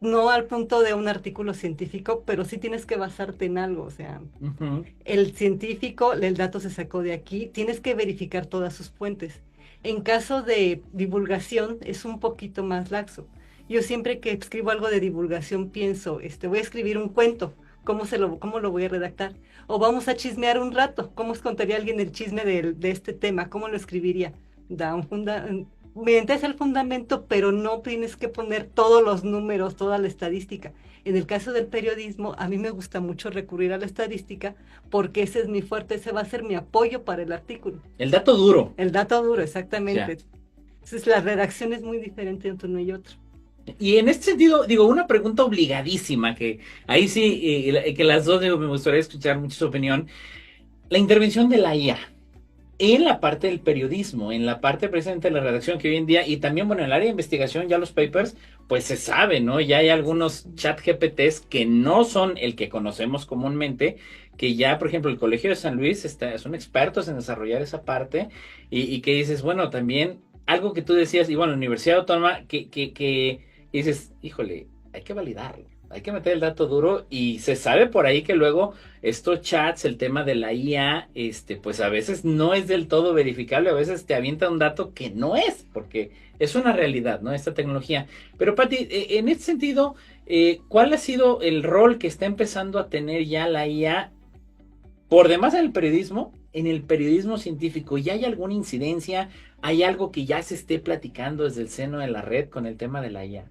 No al punto de un artículo científico, pero sí tienes que basarte en algo. O sea, Ujú. el científico, el dato se sacó de aquí, tienes que verificar todas sus fuentes. En caso de divulgación, es un poquito más laxo. Yo siempre que escribo algo de divulgación pienso, voy a escribir un cuento, cómo lo voy a redactar? O vamos a chismear un rato, ¿cómo os contaría alguien el chisme de este tema? ¿Cómo lo escribiría? Da un funda Mediante el fundamento, pero no tienes que poner todos los números, toda la estadística. En el caso del periodismo, a mí me gusta mucho recurrir a la estadística porque ese es mi fuerte, ese va a ser mi apoyo para el artículo. El dato duro. El dato duro, Ya. exactamente. Entonces, la redacción es muy diferente entre uno y otro. Y en este sentido, digo, una pregunta obligadísima, que ahí sí, que las dos, digo, me gustaría escuchar mucho su opinión. La intervención de la IA en la parte del periodismo, en la parte presente de la redacción que hoy en día, y también, bueno, en el área de investigación, ya los papers, pues se sabe, ¿no? Ya hay algunos chat GPTs que no son el que conocemos comúnmente, que ya, por ejemplo, el Colegio de San Luis son expertos en desarrollar esa parte, y que dices, bueno, también algo que tú decías, y bueno, la Universidad Autónoma, que dices, híjole, hay que validarlo. Hay que meter el dato duro y se sabe por ahí que luego estos chats, el tema de la IA, pues a veces no es del todo verificable, a veces te avienta un dato que no es, porque es una realidad, ¿no? Esta tecnología. Pero Pati, en este sentido, ¿cuál ha sido el rol que está empezando a tener ya la IA por demás en el periodismo científico? ¿Ya hay alguna incidencia? ¿Hay algo que ya se esté platicando desde el seno de la red con el tema de la IA?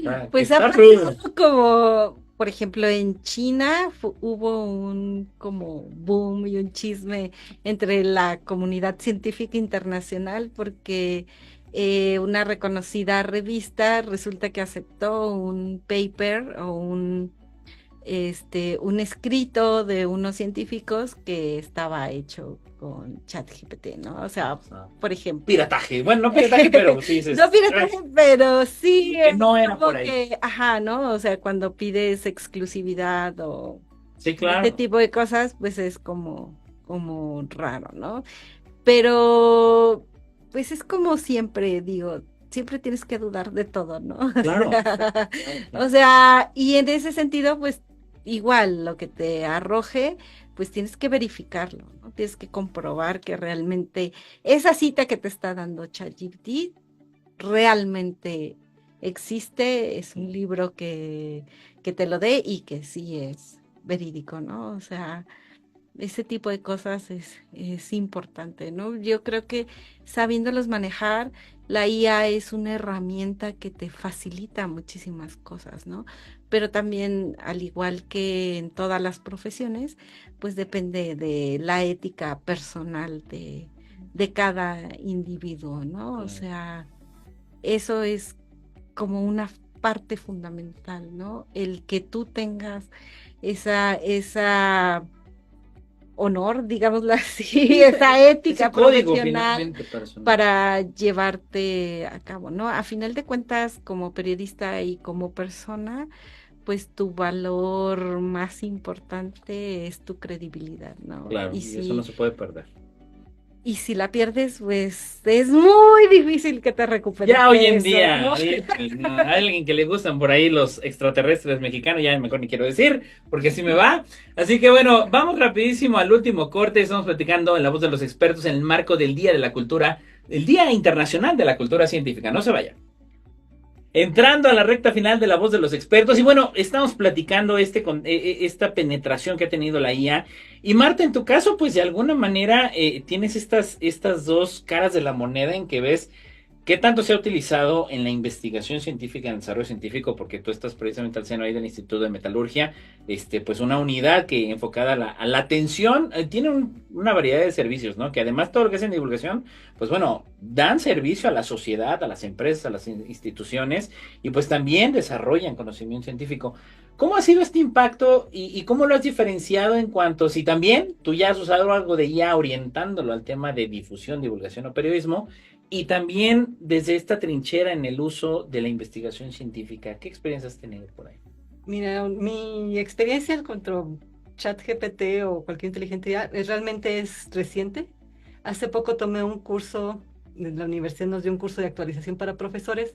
Que Pues ha está pasado rudo. como, por ejemplo, en China hubo un como boom y un chisme entre la comunidad científica internacional porque una reconocida revista resulta que aceptó un paper o un escrito de unos científicos que estaba hecho con ChatGPT, ¿no? O sea, por ejemplo. Pirataje. Bueno, no pirataje, pero sí No dices, pirataje, pero sí que es no era por como ahí. que, ajá, ¿no? O sea, cuando pides exclusividad o Sí, ese claro. tipo de cosas, pues es como raro, ¿no? Pero, pues es como siempre, digo, siempre tienes que dudar de todo, ¿no? Claro, claro, O claro. sea, y en ese sentido, pues igual lo que te arroje, pues tienes que verificarlo, ¿no? Tienes que comprobar que realmente esa cita que te está dando ChatGPT realmente existe, es un libro que te lo dé y que sí es verídico, ¿no? O sea, ese tipo de cosas es importante, ¿no? Yo creo que sabiéndolos manejar, la IA es una herramienta que te facilita muchísimas cosas, ¿no? Pero también, al igual que en todas las profesiones, pues depende de la ética personal de cada individuo, ¿no? O sea, eso es como una parte fundamental, ¿no? El que tú tengas esa honor, digámoslo así, esa ética Ese código profesional finalmente personal. para llevarte a cabo, ¿no? A final de cuentas, como periodista y como persona, pues tu valor más importante es tu credibilidad, ¿no? Claro, y eso no se puede perder. Y si la pierdes, pues es muy difícil que te recuperes Ya hoy de en eso, día, ¿no? ¿no? A alguien que le gustan por ahí los extraterrestres mexicanos, ya mejor ni quiero decir, porque así me va. Así que bueno, vamos rapidísimo al último corte. Estamos platicando en La Voz de los Expertos en el marco del Día de la Cultura, el Día Internacional de la Cultura Científica. No se vayan. Entrando a la recta final de La Voz de los Expertos, y bueno, estamos platicando esta penetración que ha tenido la IA. Y Marta, en tu caso, pues de alguna manera tienes estas dos caras de la moneda en que ves qué tanto se ha utilizado en la investigación científica, en el desarrollo científico, porque tú estás precisamente al seno ahí del Instituto de Metalurgia, pues una unidad que enfocada a la atención, tiene una variedad de servicios, ¿no? Que además todo lo que es en divulgación, pues bueno, dan servicio a la sociedad, a las empresas, a las instituciones, y pues también desarrollan conocimiento científico. ¿Cómo ha sido este impacto y cómo lo has diferenciado en cuanto, si también tú ya has usado algo de IA orientándolo al tema de difusión, divulgación o periodismo, y también desde esta trinchera en el uso de la investigación científica? ¿Qué experiencias has tenido por ahí? Mira, mi experiencia contra ChatGPT o cualquier inteligencia realmente es reciente. Hace poco tomé un curso, la universidad nos dio un curso de actualización para profesores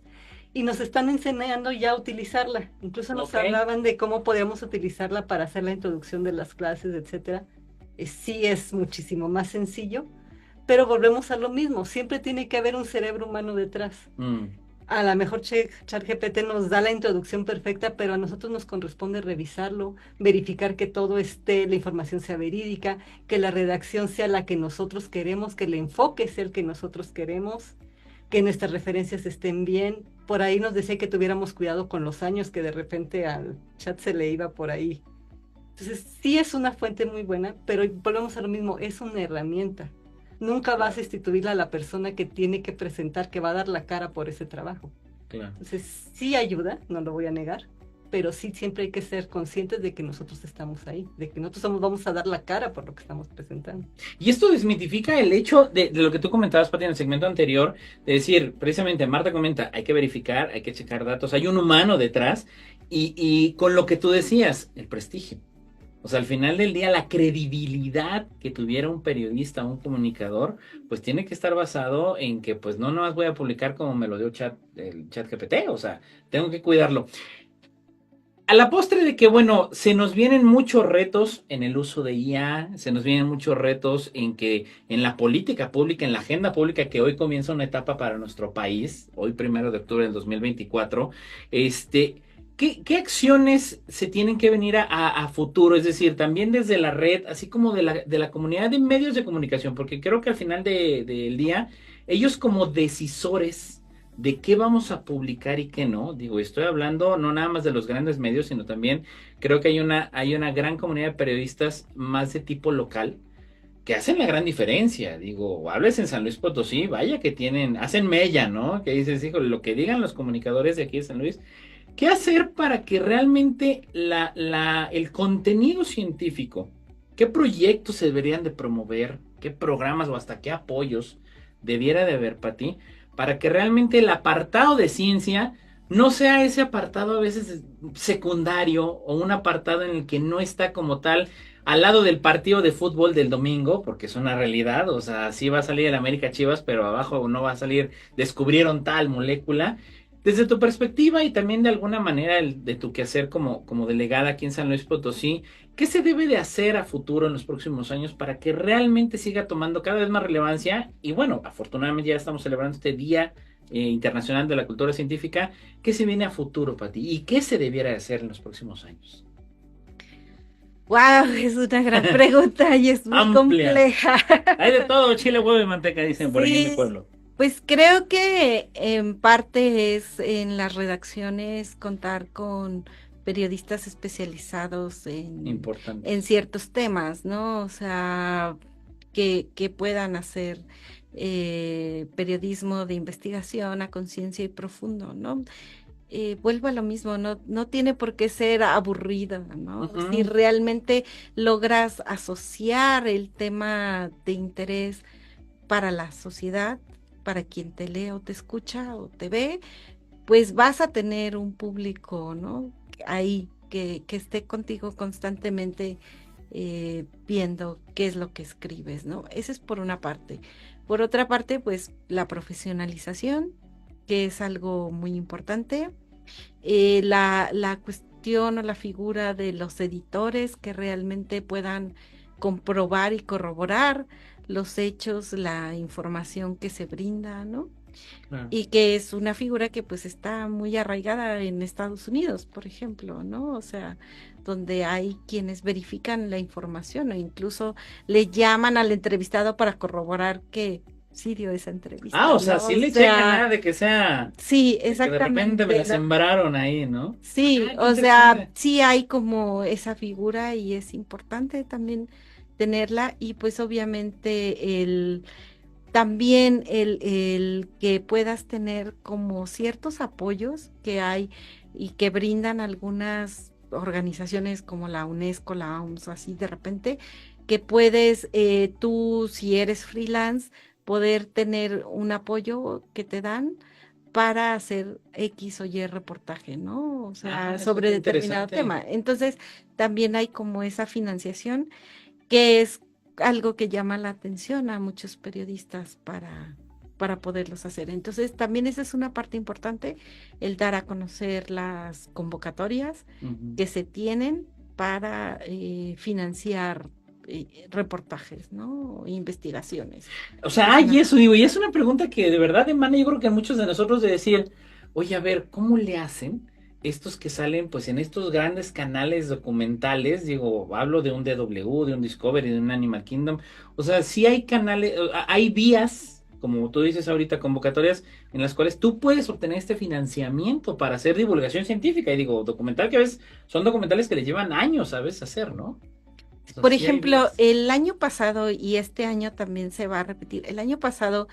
y nos están enseñando ya a utilizarla. Incluso nos hablaban de cómo podíamos utilizarla para hacer la introducción de las clases, etcétera. Sí es muchísimo más sencillo, pero volvemos a lo mismo. Siempre tiene que haber un cerebro humano detrás. A lo mejor ChatGPT nos da la introducción perfecta, pero a nosotros nos corresponde revisarlo, verificar que todo esté, la información sea verídica, que la redacción sea la que nosotros queremos, que el enfoque sea el que nosotros queremos, que nuestras referencias estén bien. Por ahí nos decía que tuviéramos cuidado con los años, que de repente al chat se le iba por ahí. Entonces sí es una fuente muy buena, pero volvemos a lo mismo, es una herramienta. Nunca vas a instituir a la persona que tiene que presentar, que va a dar la cara por ese trabajo. Claro. Entonces, sí ayuda, no lo voy a negar, pero sí siempre hay que ser conscientes de que nosotros estamos ahí, de que nosotros vamos a dar la cara por lo que estamos presentando. Y esto desmitifica el hecho de lo que tú comentabas, Pati, en el segmento anterior, de decir, precisamente, Marta comenta, hay que verificar, hay que checar datos, hay un humano detrás, y con lo que tú decías, el prestigio. O sea, al final del día, la credibilidad que tuviera un periodista, un comunicador, pues tiene que estar basado en que, pues no más voy a publicar como me lo dio el ChatGPT, o sea, tengo que cuidarlo. A la postre de que, bueno, se nos vienen muchos retos en el uso de IA, se nos vienen muchos retos en la política pública, en la agenda pública, que hoy comienza una etapa para nuestro país, hoy 1 de octubre del 2024, ¿qué acciones se tienen que venir a futuro? Es decir, también desde la red, así como de la comunidad de medios de comunicación, porque creo que al final del día, ellos como decisores de qué vamos a publicar y qué no, digo, estoy hablando no nada más de los grandes medios, sino también creo que hay una gran comunidad de periodistas más de tipo local, que hacen la gran diferencia. Digo, hables en San Luis Potosí, vaya que hacen mella, ¿no? Que dices, híjole, lo que digan los comunicadores de aquí de San Luis. ¿Qué hacer para que realmente el contenido científico, qué proyectos se deberían de promover, qué programas o hasta qué apoyos debiera de haber para ti, para que realmente el apartado de ciencia no sea ese apartado a veces secundario o un apartado en el que no está como tal al lado del partido de fútbol del domingo, porque es una realidad? O sea, sí va a salir el América Chivas, pero abajo no va a salir, descubrieron tal molécula. Desde tu perspectiva y también de alguna manera de tu quehacer como delegada aquí en San Luis Potosí, ¿qué se debe de hacer a futuro en los próximos años para que realmente siga tomando cada vez más relevancia? Y bueno, afortunadamente ya estamos celebrando este Día Internacional de la Cultura Científica. ¿Qué se viene a futuro para ti? ¿Y qué se debiera de hacer en los próximos años? Wow, es una gran pregunta y es muy Amplia. compleja. Hay de todo, chile, huevo y manteca, dicen por ahí en mi Sí, pueblo. pues creo que en parte es en las redacciones contar con periodistas especializados en Importantes. ciertos temas, ¿no? O sea, que puedan hacer periodismo de investigación a conciencia y profundo, ¿no? Vuelvo a lo mismo, no tiene por qué ser aburrida, ¿no? Si Ujú. realmente logras asociar el tema de interés para la sociedad, para quien te lee o te escucha o te ve, pues vas a tener un público, ¿no? Ahí que esté contigo constantemente viendo qué es lo que escribes, ¿no? Ese es por una parte. Por otra parte, pues la profesionalización, que es algo muy importante. La cuestión o la figura de los editores que realmente puedan comprobar y corroborar los hechos, la información que se brinda, ¿no? Claro. Y que es una figura que pues está muy arraigada en Estados Unidos, por ejemplo, ¿no? O sea, donde hay quienes verifican la información o incluso le llaman al entrevistado para corroborar que sí dio esa Ah, entrevista, o sea, ¿no? sí O le checan sea, nada de que sea, sí, de que de repente me la exactamente, ¿no? sembraron ahí, ¿no? Sí, Ah, qué o sea, interesante. sí hay como esa figura y es importante también tenerla y pues obviamente también el que puedas tener como ciertos apoyos que hay y que brindan algunas organizaciones como la UNESCO, la OMS, así de repente, que puedes tú, si eres freelance, poder tener un apoyo que te dan para hacer X o Y reportaje, ¿no? O sea, Ah, eso sobre está determinado interesante. tema. Entonces, también hay como esa financiación que es algo que llama la atención a muchos periodistas para poderlos hacer. Entonces, también esa es una parte importante, el dar a conocer las convocatorias Ujú. que se tienen para financiar reportajes, ¿no? Investigaciones. O sea, Es hay una... eso, digo, y es una pregunta que de verdad emana, yo creo que a muchos de nosotros de decir, oye, a ver, ¿cómo le hacen estos que salen pues en estos grandes canales documentales? Digo, hablo de un DW, de un Discovery, de un Animal Kingdom. O sea, sí hay canales, hay vías, como tú dices ahorita, convocatorias en las cuales tú puedes obtener este financiamiento para hacer divulgación científica. Y digo, documental que a veces son documentales que le llevan años, ¿sabes? Hacer, ¿no? O sea, Por sí hay ejemplo, vías. el año pasado, y este año también se va a repetir, el año pasado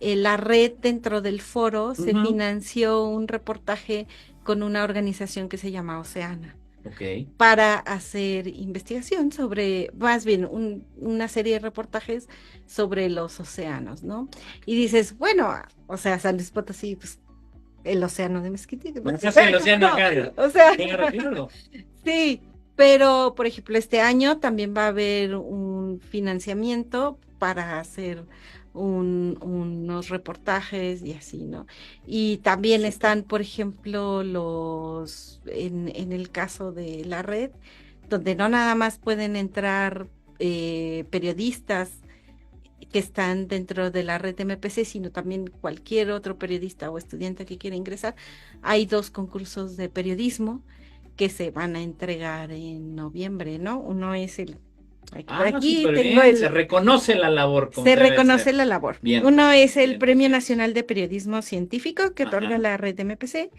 la red dentro del foro se Ujú. financió un reportaje con una organización que se llama Oceana Ok. para hacer investigación sobre, más bien, una serie de reportajes sobre los océanos, ¿no? Y dices, bueno, o sea, San Luis Potosí, pues el océano de Mezquití, Bueno, pues, casi el océano no, acá, o sea, ¿quién refiero? sí, pero por ejemplo, este año también va a haber un financiamiento para hacer unos reportajes y así, ¿no? Y también Súper. están, por ejemplo, en el caso de la red, donde no nada más pueden entrar periodistas que están dentro de la red MPC, sino también cualquier otro periodista o estudiante que quiera ingresar. Hay dos concursos de periodismo que se van a entregar en noviembre, ¿no? Uno es por Ah, aquí súper tengo bien. Se reconoce la labor como se debe de reconoce ser. la labor. Uno Vientos, es el vientos, Premio vientos. Nacional de Periodismo Científico que otorga Ajá. la red MPC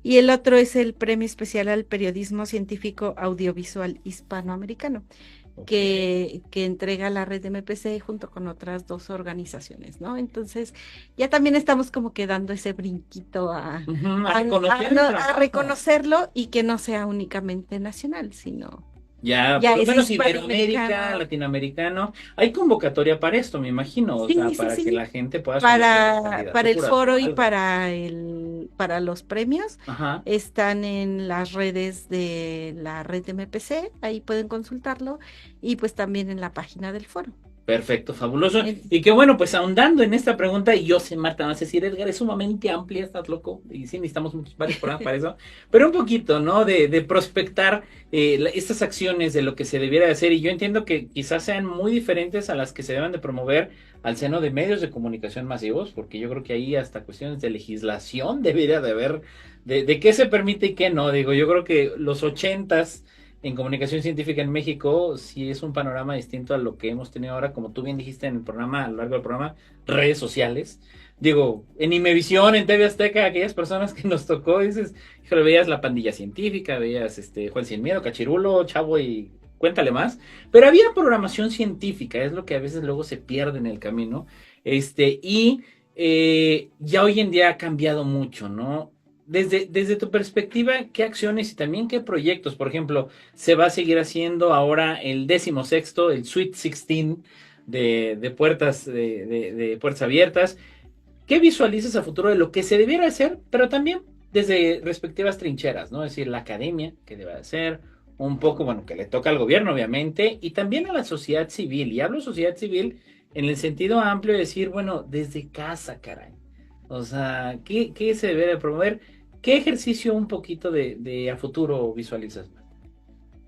y el otro es el Premio Especial al Periodismo Científico Audiovisual Hispanoamericano Ok. que entrega la red de MPC junto con otras dos organizaciones, ¿no? Entonces, ya también estamos como que dando ese brinquito Ujú, a reconocer el a trabajo. reconocerlo y que no sea únicamente nacional, sino Ya, ya por lo es menos Iberoamérica, hispanoamericano. latinoamericano. Hay convocatoria para esto, me imagino. O sea, Sí, sí, para que la sí. gente pueda someter las Para el candidaturas o foro y algo. para los premios Ajá. están en las redes de la red de MPC, ahí pueden consultarlo, y pues también en la página del foro. Perfecto, fabuloso. En- Y que bueno, pues ahondando en esta pregunta, y yo sé, Marta, vas a decir, Edgar, es sumamente amplia, estás loco, y sí, necesitamos muchos varios programas para eso, pero un poquito, ¿no? De prospectar estas acciones de lo que se debiera de hacer, y yo entiendo que quizás sean muy diferentes a las que se deben de promover al seno de medios de comunicación masivos, porque yo creo que ahí hasta cuestiones de legislación debería de haber, de qué se permite y qué no. Digo, yo creo que los ochentas en comunicación científica en México sí es un panorama distinto a lo que hemos tenido ahora, como tú bien dijiste en el programa, a lo largo del programa, redes sociales. Digo, en Imevisión, en TV Azteca, aquellas personas que nos tocó, dices, híjole, veías La Pandilla Científica, veías Juan Sin Miedo, Cachirulo, Chavo y cuéntale más, pero había programación científica, es lo que a veces luego se pierde en el camino, y ya hoy en día ha cambiado mucho, ¿no? Desde tu perspectiva, ¿qué acciones y también qué proyectos? Por ejemplo, se va a seguir haciendo ahora el 16º, el Sweet 16 de puertas, de puertas abiertas. ¿Qué visualizas a futuro de lo que se debiera hacer, pero también desde respectivas trincheras, ¿no? Es decir, la academia, que debe hacer, un poco, bueno, que le toca al gobierno, obviamente, y también a la sociedad civil. Y hablo sociedad civil en el sentido amplio de decir, bueno, desde casa, caray. O sea, ¿qué se debe de promover? ¿Qué ejercicio un poquito de a futuro visualizas?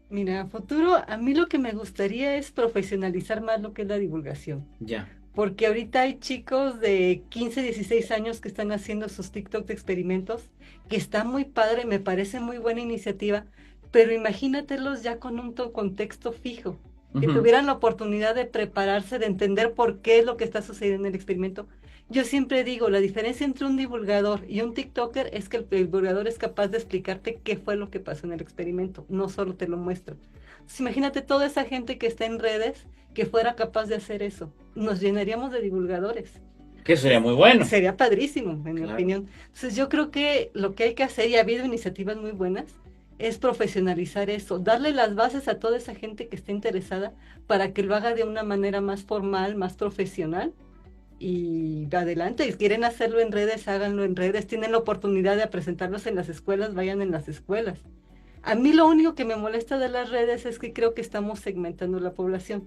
Mira, a futuro, a mí lo que me gustaría es profesionalizar más lo que es la divulgación. Ya. Porque ahorita hay chicos de 15, 16 años que están haciendo sus TikTok de experimentos, que está muy padre, me parece muy buena iniciativa, pero imagínatelos ya con un contexto fijo, que tuvieran la oportunidad de prepararse, de entender por qué es lo que está sucediendo en el experimento. Yo siempre digo, la diferencia entre un divulgador y un TikToker es que el divulgador es capaz de explicarte qué fue lo que pasó en el experimento, no solo te lo muestra. Entonces, imagínate toda esa gente que está en redes que fuera capaz de hacer eso. Nos llenaríamos de divulgadores. Que sería muy bueno. Sería padrísimo, en mi Claro. opinión. Entonces yo creo que lo que hay que hacer, y ha habido iniciativas muy buenas, es profesionalizar eso, darle las bases a toda esa gente que esté interesada para que lo haga de una manera más formal, más profesional. Y adelante, si quieren hacerlo en redes, háganlo en redes. Tienen la oportunidad de presentarlos en las escuelas, vayan en las escuelas. A mí lo único que me molesta de las redes es que creo que estamos segmentando la población.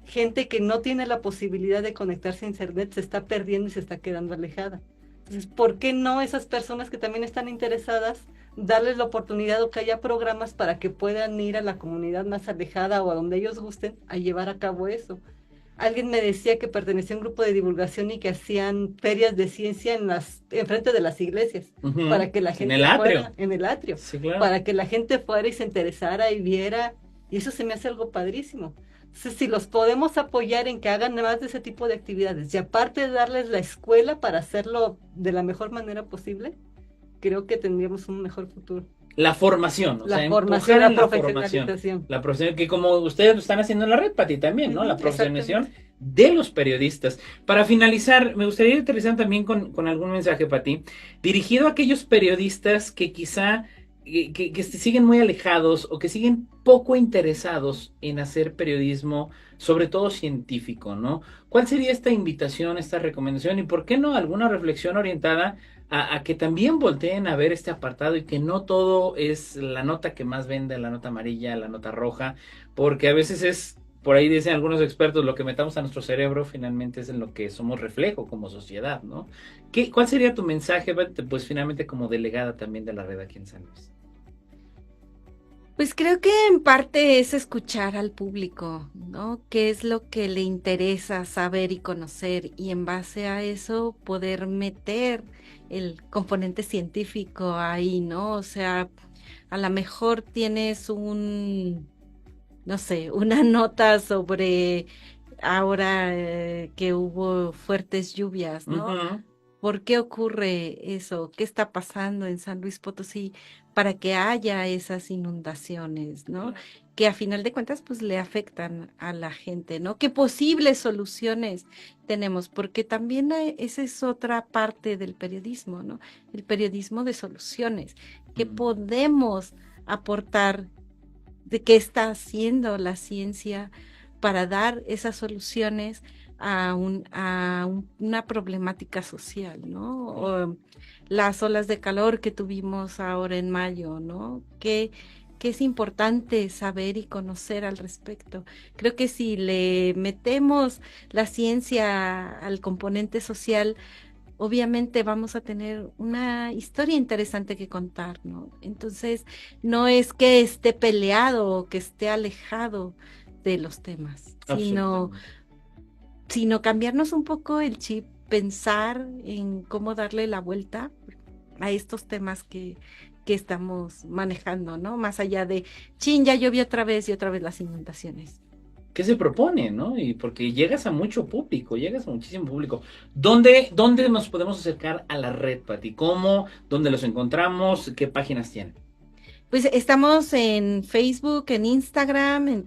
Gente que no tiene la posibilidad de conectarse a internet se está perdiendo y se está quedando alejada. Entonces, ¿por qué no esas personas que también están interesadas, darles la oportunidad o que haya programas para que puedan ir a la comunidad más alejada o a donde ellos gusten a llevar a cabo eso? Alguien me decía que pertenecía a un grupo de divulgación y que hacían ferias de ciencia enfrente de las iglesias, para que la gente en el atrio. fuera, en el atrio, Sí, claro. para que la gente fuera y se interesara y viera, y eso se me hace algo padrísimo. Entonces, si los podemos apoyar en que hagan más de ese tipo de actividades y aparte darles la escuela para hacerlo de la mejor manera posible, creo que tendríamos un mejor futuro. La formación, o La sea, formación, la empujar en profesionalización. La profesión, que como ustedes lo están haciendo en la red, Pati, también, ¿no? La profesionalización Exactamente. de los periodistas. Para finalizar, me gustaría ir aterrizando también con algún mensaje, Pati, dirigido a aquellos periodistas que quizá que siguen muy alejados o que siguen poco interesados en hacer periodismo, sobre todo científico, ¿no? ¿Cuál sería esta invitación, esta recomendación y por qué no alguna reflexión orientada a que también volteen a ver este apartado y que no todo es la nota que más vende, la nota amarilla, la nota roja, porque a veces es, por ahí dicen algunos expertos, lo que metamos a nuestro cerebro finalmente es en lo que somos reflejo como sociedad, ¿no? ¿Cuál sería tu mensaje, pues finalmente como delegada también de la red aquí en San Luis? Pues creo que en parte es escuchar al público, ¿no? ¿Qué es lo que le interesa saber y conocer? Y en base a eso poder meter el componente científico ahí, ¿no? O sea, a lo mejor tienes no sé, una nota sobre ahora que hubo fuertes lluvias, ¿no? Uh-huh. ¿Por qué ocurre eso? ¿Qué está pasando en San Luis Potosí para que haya esas inundaciones, ¿no? Que a final de cuentas pues le afectan a la gente, ¿no? ¿Qué posibles soluciones tenemos? Porque también esa es otra parte del periodismo, ¿no? El periodismo de soluciones. ¿Qué podemos aportar de qué está haciendo la ciencia para dar esas soluciones a una problemática social, ¿no? O las olas de calor que tuvimos ahora en mayo, ¿no? Que es importante saber y conocer al respecto. Creo que si le metemos la ciencia al componente social, obviamente vamos a tener una historia interesante que contar, ¿no? Entonces, no es que esté peleado o que esté alejado de los temas, sino cambiarnos un poco el chip, pensar en cómo darle la vuelta a estos temas que que estamos manejando, ¿no? Más allá de, chin, ya llovió otra vez y otra vez las inundaciones. ¿Qué se propone, no? Y porque llegas a mucho público, llegas a muchísimo público. ¿Dónde nos podemos acercar a la red, Pati? ¿Cómo? ¿Dónde los encontramos? ¿Qué páginas tienen? Pues estamos en Facebook, en Instagram,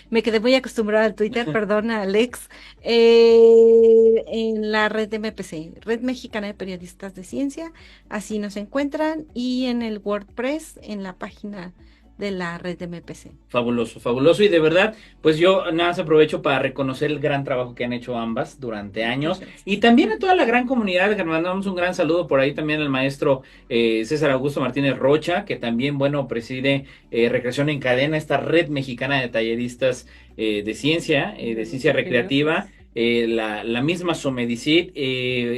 me quedé muy acostumbrada al Twitter, perdona, Alex, en la red de MPC, Red Mexicana de Periodistas de Ciencia, así nos encuentran, y en el WordPress, en la página de la red de MPC. Fabuloso, fabuloso, y de verdad, pues yo nada más aprovecho para reconocer el gran trabajo que han hecho ambas durante años, y también a toda la gran comunidad, que mandamos un gran saludo por ahí también al maestro César Augusto Martínez Rocha, que también, bueno, preside Recreación en Cadena, esta red mexicana de talleristas de ciencia recreativa, la misma Somedicit,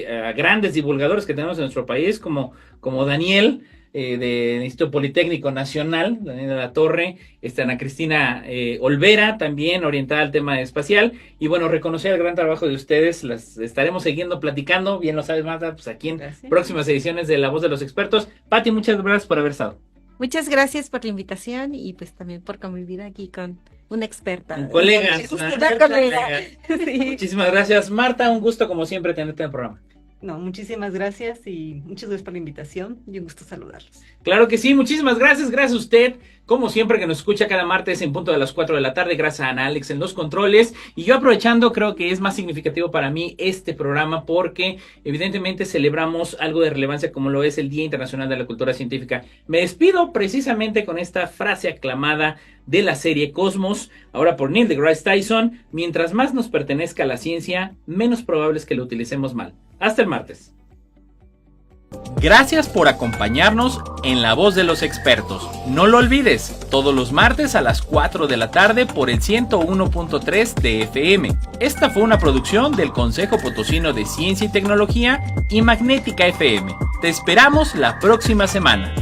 a grandes divulgadores que tenemos en nuestro país, como Daniel, del Instituto Politécnico Nacional, Daniela La Torre, Ana Cristina Olvera, también orientada al tema espacial, y bueno, reconocer el gran trabajo de ustedes, las estaremos siguiendo platicando, bien lo sabes, Marta, pues aquí en próximas ediciones de La Voz de los Expertos. Pati, muchas gracias por haber estado. Muchas gracias por la invitación y pues también por convivir aquí con una experta. Un colega. Sí. Muchísimas gracias, Marta, un gusto como siempre tenerte en el programa. No, muchísimas gracias y muchas gracias por la invitación y un gusto saludarlos. Claro que sí, muchísimas gracias, gracias a usted, como siempre que nos escucha cada martes en punto de las 4 de la tarde, gracias a Ana Alex en los controles, y yo aprovechando, creo que es más significativo para mí este programa porque evidentemente celebramos algo de relevancia como lo es el Día Internacional de la Cultura Científica. Me despido precisamente con esta frase aclamada de la serie Cosmos, ahora por Neil deGrasse Tyson: mientras más nos pertenezca la ciencia, menos probable es que lo utilicemos mal. Hasta el martes. Gracias por acompañarnos en La Voz de los Expertos. No lo olvides, todos los martes a las 4 de la tarde por el 101.3 de FM. Esta fue una producción del Consejo Potosino de Ciencia y Tecnología y Magnética FM. Te esperamos la próxima semana.